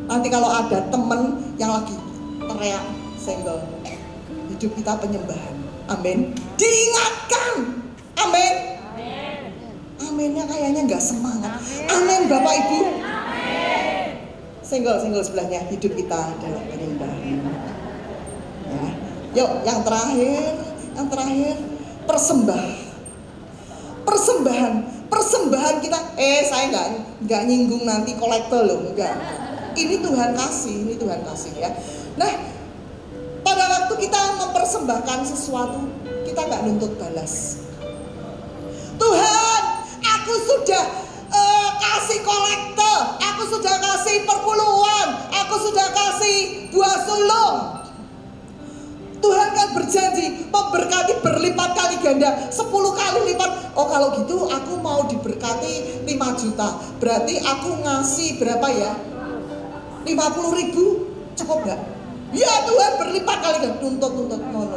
Nanti kalau ada temen yang lagi teriak senggol, hidup kita penyembahan. Amin. Diingatkan. Amin. Aminnya kayaknya nggak semangat. Amin Bapak Ibu. Senggol sebelahnya, hidup kita adalah penyembahan. Ya. Yuk, yang terakhir persembahan kita. Saya nggak nyinggung nanti kolektor loh, enggak. Ini Tuhan kasih ya. Nah, pada waktu kita mempersembahkan sesuatu, kita nggak nuntut balas. Tuhan, aku sudah kasih kolektor, aku sudah kasih perpuluhan, aku sudah kasih buah sulung. Tuhan kan berjanji memberkati berlipat kali ganda, 10 kali lipat. Oh kalau gitu aku mau diberkati 5 juta. Berarti aku ngasih berapa ya? 50.000, cukup gak? Ya Tuhan berlipat kali ganda. Tuntut. No.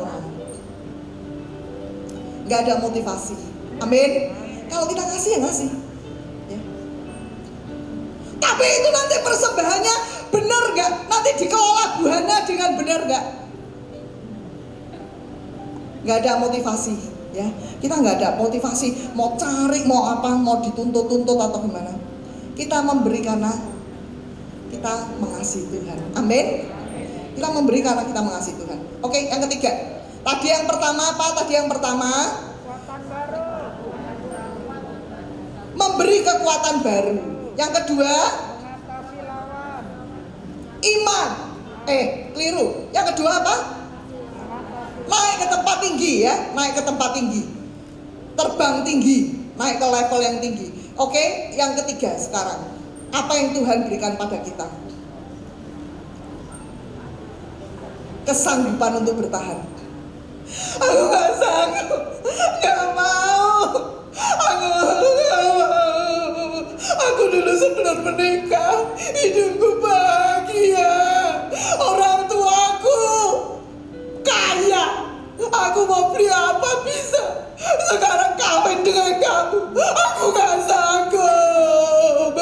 Gak ada motivasi. Amin. Kalau kita ngasih ya ngasih ya. Tapi itu nanti persembahannya benar gak? Nanti dikelola buahnya dengan benar gak? Nggak ada motivasi ya, kita nggak ada motivasi mau cari mau apa, mau dituntut atau gimana. Kita memberi karena kita mengasihi Tuhan. Amin. Kita memberi karena kita mengasihi Tuhan. Oke, yang ketiga. Tadi yang pertama apa? Memberi kekuatan baru. Yang kedua, iman. Keliru. Yang kedua apa? Naik ke tempat tinggi, terbang tinggi, naik ke level yang tinggi. Oke, yang ketiga sekarang, apa yang Tuhan berikan pada kita? Kesanggupan untuk bertahan. Aku gak sanggup, gak mau, aku dulu sebelum menikah, hidupku bahagia, orang tuaku kaya, aku mau beli apa bisa. Sekarang kawin dengan kamu, aku gak sanggup.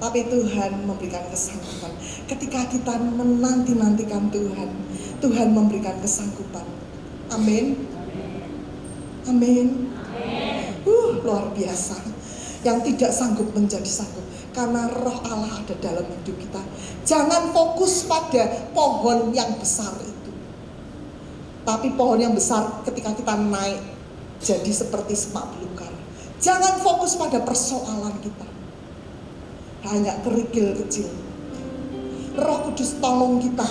Tapi Tuhan memberikan kesanggupan. Ketika kita menanti-nantikan Tuhan memberikan kesanggupan. Amin. Luar biasa. Yang tidak sanggup menjadi sanggup karena roh Allah ada dalam hidup kita. Jangan fokus pada pohon yang besar itu, tapi pohon yang besar ketika kita naik jadi seperti semak belukar. Jangan fokus pada persoalan kita, hanya kerikil kecil. Roh Kudus tolong kita,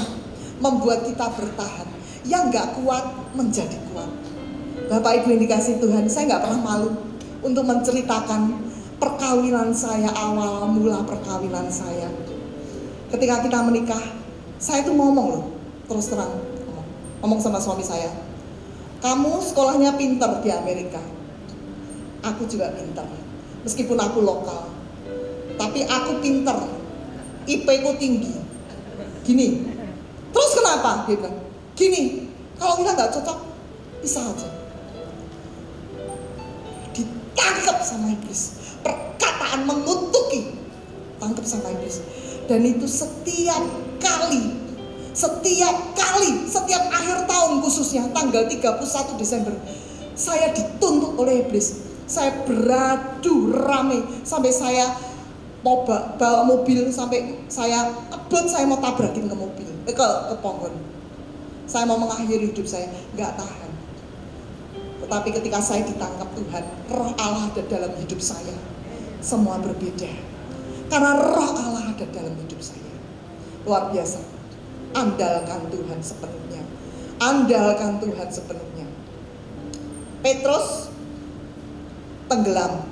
membuat kita bertahan. Yang gak kuat menjadi kuat. Bapak Ibu yang dikasih Tuhan, saya gak pernah malu untuk menceritakan perkawinan saya, awal mula perkawinan saya. Ketika kita menikah, saya itu ngomong loh, terus terang ngomong sama suami saya, kamu sekolahnya pinter di Amerika, aku juga pinter, meskipun aku lokal, tapi aku pinter, IP ku tinggi. Gini, terus kenapa? Dia bilang, gini, kalau kita nggak cocok, pisah aja. Ditangkap sama iblis. Perkataan mengutuki, tangkap sama iblis. Dan itu setiap kali, setiap akhir tahun khususnya tanggal 31 Desember, saya dituntut oleh iblis. Saya beradu rame sampai saya mau bawa mobil, sampai saya kebut, saya mau tabrakin ke mobil, ke pohon. Saya mau mengakhiri hidup saya, nggak tahan. Tetapi ketika saya ditangkap Tuhan, roh Allah ada dalam hidup saya. Semua berbeda. Karena roh Allah ada dalam hidup saya. Luar biasa. Andalkan Tuhan sepenuhnya. Andalkan Tuhan sepenuhnya. Petrus tenggelam.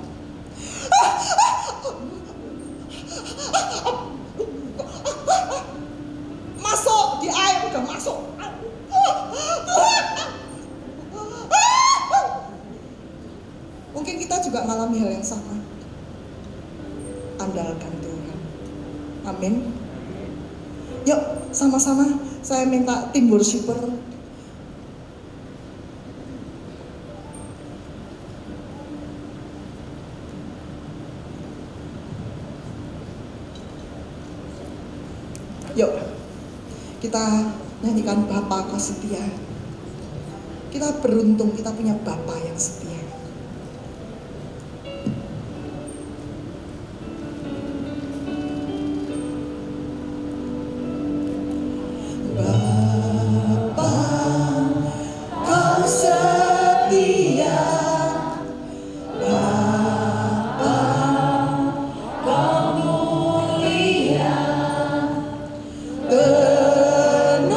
Masuk di air, udah masuk. Mungkin kita juga mengalami hal yang sama. Andalkan Tuhan. Amin. Yuk sama-sama saya minta tim worshiper Yuk, kita nyanyikan Bapa Kau Setia. Kita beruntung kita punya Bapa yang setia. Bapa Kau setia, Bapa Kau mulia, tenanglah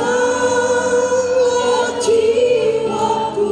jiwaku.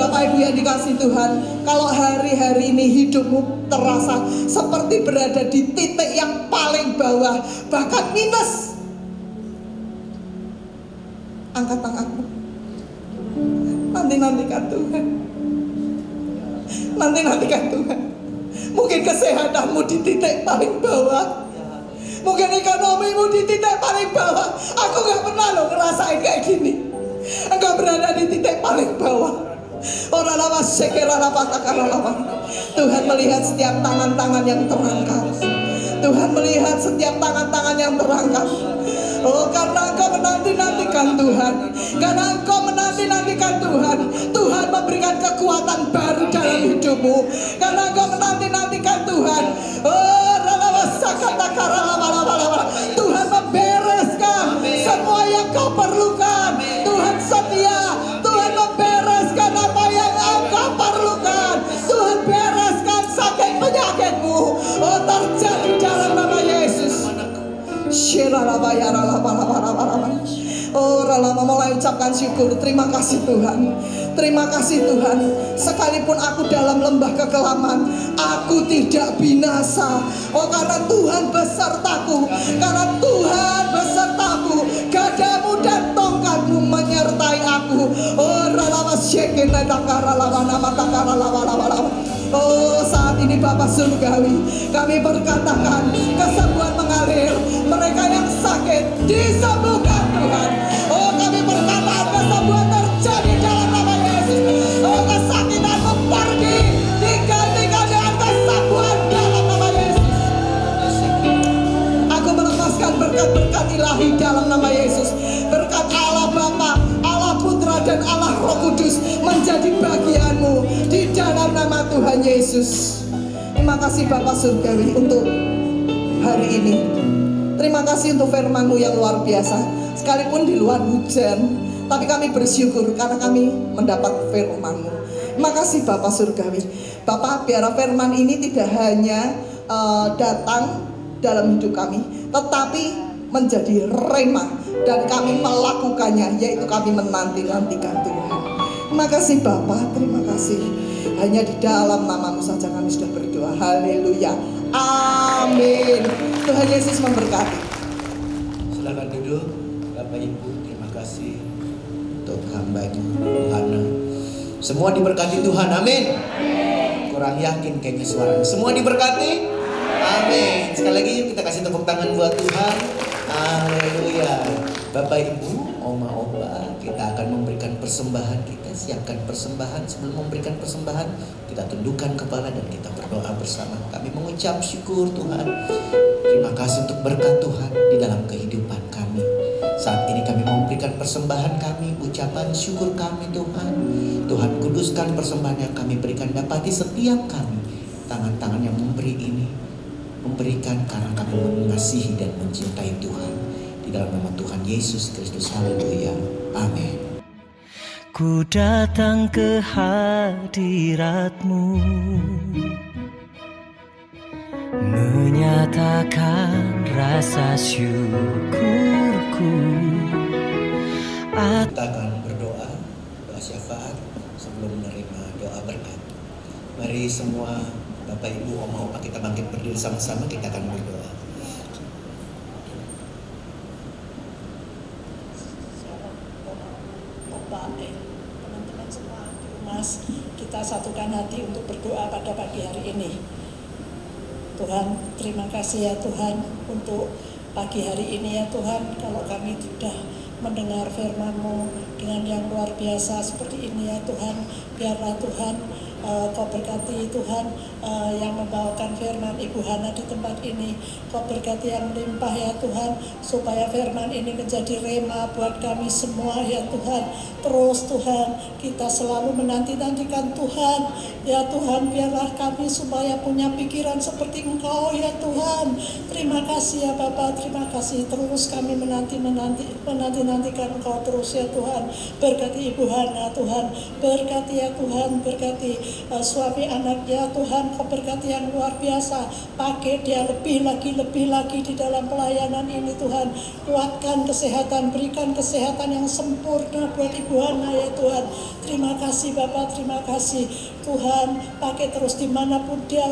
Bapak Ibu yang dikasih Tuhan, kalau hari-hari ini hidupmu terasa seperti berada di titik yang paling bawah, bahkan minus, angkat tanganmu. Nanti-nantikan Tuhan. Nanti-nantikan Tuhan. Mungkin kesehatanmu di titik paling bawah, mungkin ekonomimu di titik paling bawah. Aku gak pernah loh ngerasain kayak gini. Engkau berada di titik paling bawah. Tuhan melihat setiap tangan-tangan yang terangkat. Tuhan melihat setiap tangan-tangan yang terangkat. Oh, karena engkau menanti-nantikan Tuhan. Karena engkau menanti-nantikan Tuhan. Tuhan memberikan kekuatan baru dalam hidupmu. Karena engkau menanti-nantikan Tuhan. Oh, Tuhan membereskan semua yang kau perlukan. Tuhan setia. Tuhan membereskan apa yang engkau perlukan. Tuhan bereskan sakit penyakitmu. Oh, terjadi dalam nama Yesus. Oh, Ralama mulai ucapkan syukur. Terima kasih Tuhan. Terima kasih Tuhan. Sekalipun aku dalam lembah kekelaman, aku tidak binasa. Oh, karena Tuhan besertaku. Karena Tuhan besertaku. Gadamu dan tongkatmu menyertai aku. Oh, Ralama syekena takara lama nama takara lama. Oh, saat ini Bapak Surgawi, kami berkatakan kesembuhan mengalir. Mereka yang sakit disembuhkan Tuhan. Oh, kami berkatakan kesembuhan terjadi dalam nama Yesus. Oh, kesakitanmu pergi, digantikan dengan kesembuhan dalam nama Yesus. Aku melepaskan berkat-berkat ilahi dalam nama Yesus. Berkat Allah Bapa, Allah Putra dan Allah Roh Kudus menjadi bagianmu di dalam nama Tuhan Yesus. Terima kasih Bapak Surgawi untuk hari ini. Terima kasih untuk firman-Mu yang luar biasa. Sekalipun di luar hujan, tapi kami bersyukur karena kami mendapat firman-Mu. Terima kasih Bapak Surgawi. Bapak, biar firman ini tidak hanya datang dalam hidup kami, tetapi menjadi rema dan kami melakukannya, yaitu kami menanti-nantikan Tuhan. Terima kasih Bapak, terima kasih. Hanya di dalam nama-Mu saja kami sudah berdoa. Haleluya. Amin. Tuhan Yesus memberkati. Silakan duduk, Bapak Ibu. Terima kasih untuk hamba-Nya Hana. Semua diberkati Tuhan, amin. Kurang yakin kayaknya suaranya. Semua diberkati, amin. Sekali lagi yuk kita kasih tepuk tangan buat Tuhan. Haleluya. Bapak Ibu, oma opa, kita akan memberikan persembahan. Kita siapkan persembahan. Sebelum memberikan persembahan, kita tundukkan kepala dan kita berdoa bersama. Kami mengucap syukur Tuhan. Terima kasih untuk berkat Tuhan di dalam kehidupan kami. Saat ini kami memberikan persembahan kami, ucapan syukur kami Tuhan. Tuhan kuduskan persembahan yang kami berikan, dapati setiap kami. Tangan-tangan yang memberi ini memberikan karena kami mengasihi dan mencintai Tuhan. Di dalam nama Tuhan Yesus Kristus, haleluya, amin. Ku datang ke hadirat-Mu, menyatakan rasa syukurku. Kita akan berdoa, doa syafaat sebelum menerima doa berkat. Mari semua Bapak Ibu, Oma Opa, kita bangkit berdiri sama-sama, kita akan berdoa. Teman-teman semua di rumah, kita satukan hati untuk berdoa pada pagi hari ini. Tuhan, terima kasih ya Tuhan untuk pagi hari ini ya Tuhan. Kalau kami sudah mendengar firman-Mu dengan yang luar biasa seperti ini ya Tuhan, biarlah Tuhan Kau berkati Tuhan yang membawakan firman Ibu Hana di tempat ini. Kau berkati yang melimpah ya Tuhan, supaya firman ini menjadi rema buat kami semua ya Tuhan. Terus Tuhan, kita selalu menanti-nantikan Tuhan ya Tuhan. Biarlah kami supaya punya pikiran seperti Engkau ya Tuhan. Terima kasih ya Bapak, terima kasih. Terus kami menanti-nantikan menanti-nantikan Engkau terus ya Tuhan. Berkati Ibu Hana Tuhan, berkati ya Tuhan, berkati suami anaknya Tuhan, Kau berkati yang luar biasa. Pakai dia lebih lagi di dalam pelayanan ini Tuhan. Kuatkan kesehatan, berikan kesehatan yang sempurna buat Ibu Hana ya Tuhan. Terima kasih Bapak, terima kasih Tuhan. Pakai terus dimanapun dia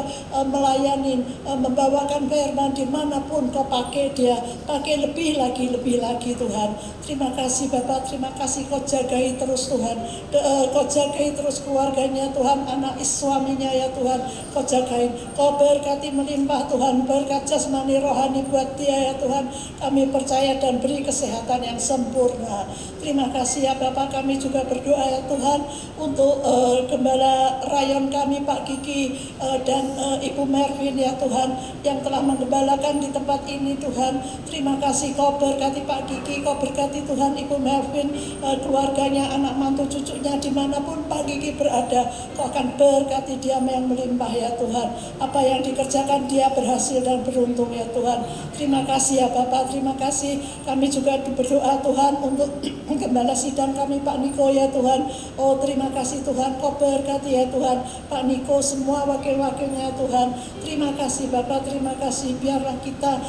melayani, membawakan firman dimanapun Kau pakai dia. Pakai lebih lagi Tuhan. Terima kasih Bapak, terima kasih Kau jagai terus Tuhan. Kau jagai terus keluarganya Tuhan, anak suaminya ya Tuhan. Kau jagain, Kau berkati melimpah Tuhan. Berkat jasmani rohani buat dia ya Tuhan. Kami percaya dan beri kesehatan yang sempurna. Terima kasih ya Bapak, kami juga berdoa ya Tuhan untuk Gembala Rayon kami Pak Kiki dan Ibu Mervin ya Tuhan, yang telah menggembalakan di tempat ini Tuhan. Terima kasih Kau berkati Pak Kiki, Kau berkati Tuhan Ibu Mervin, keluarganya, anak mantu cucunya, dimanapun Pak Kiki berada. Kau akan berkati dia yang melimpah ya Tuhan. Apa yang dikerjakan dia berhasil dan beruntung ya Tuhan. Terima kasih ya Bapak, terima kasih. Kami juga berdoa Tuhan untuk Gembala sidang kami Pak Niko ya Tuhan. Oh terima kasih Tuhan, Kau berkati ya Tuhan Pak Niko, semua wakil-wakilnya Tuhan. Terima kasih Bapak, terima kasih. Biarlah kita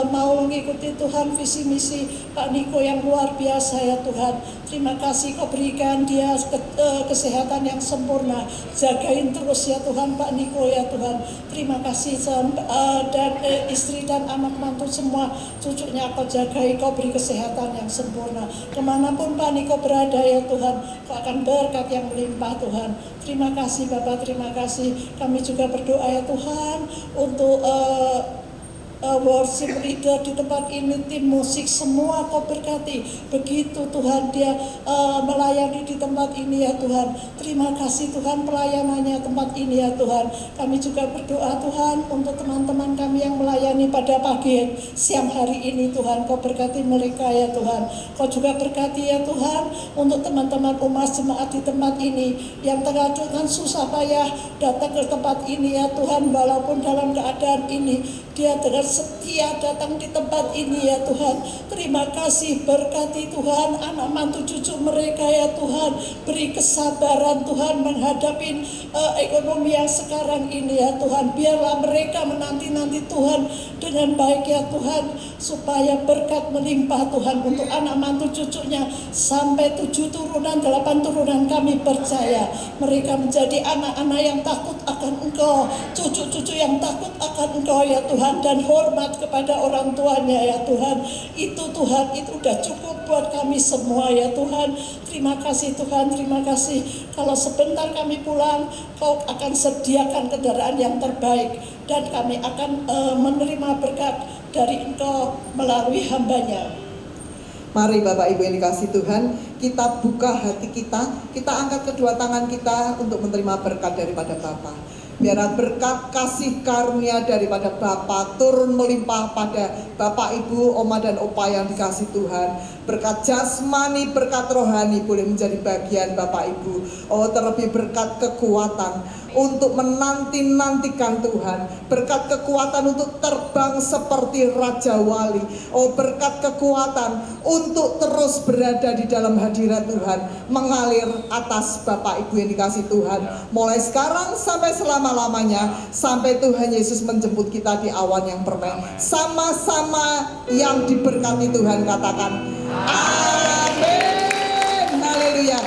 mau mengikuti Tuhan visi misi Pak Niko yang luar biasa ya Tuhan. Terima kasih Kau berikan dia kesehatan yang sempurna. Jagain terus ya Tuhan Pak Niko ya Tuhan. Terima kasih dan istri dan anak mantu semua cucunya Kau jagai, Kau beri kesehatan yang sempurna. Kemanapun Pak Niko berada ya Tuhan, Kau akan berkat yang melimpah Tuhan. Terima kasih Bapak, terima kasih. Kami juga berdoa ya Tuhan untuk worship leader di tempat ini, tim musik semua Kau berkati. Begitu Tuhan dia melayani di tempat ini ya Tuhan. Terima kasih Tuhan pelayanannya tempat ini ya Tuhan. Kami juga berdoa Tuhan untuk teman-teman kami yang melayani pada pagi siang hari ini Tuhan. Kau berkati mereka ya Tuhan. Kau juga berkati ya Tuhan untuk teman-teman umat jemaat di tempat ini yang tengah dengan susah payah datang ke tempat ini ya Tuhan. Walaupun dalam keadaan ini dia dengan setia datang di tempat ini ya Tuhan. Terima kasih, berkati Tuhan anak mantu cucu mereka ya Tuhan. Beri kesabaran Tuhan menghadapi ekonomi yang sekarang ini ya Tuhan. Biarlah mereka menanti-nanti Tuhan dengan baik ya Tuhan, supaya berkat melimpah Tuhan untuk anak mantu cucunya sampai 7 turunan 8 turunan. Kami percaya mereka menjadi anak-anak yang takut akan Engkau, cucu-cucu yang takut akan Engkau ya Tuhan, dan hormat kepada orang tuanya ya Tuhan. Itu Tuhan, itu udah cukup buat kami semua ya Tuhan. Terima kasih Tuhan, terima kasih. Kalau sebentar kami pulang, Kau akan sediakan kendaraan yang terbaik, dan kami akan menerima berkat dari Engkau melalui hambanya. Mari Bapak Ibu yang dikasih Tuhan, kita buka hati kita angkat kedua tangan kita untuk menerima berkat daripada Bapa. Biarlah berkat kasih karunia daripada Bapa turun melimpah pada Bapak Ibu, Oma dan Opa yang dikasih Tuhan. Berkat jasmani, berkat rohani boleh menjadi bagian Bapak Ibu. Oh terlebih berkat kekuatan untuk menanti-nantikan Tuhan. Berkat kekuatan untuk terbang seperti Raja Wali. Oh berkat kekuatan untuk terus berada di dalam hadirat Tuhan, mengalir atas Bapak Ibu yang dikasih Tuhan. Mulai sekarang sampai selama-lamanya, sampai Tuhan Yesus menjemput kita di awan yang permai. Sama-sama yang diberkati Tuhan, katakan amin. Haleluya.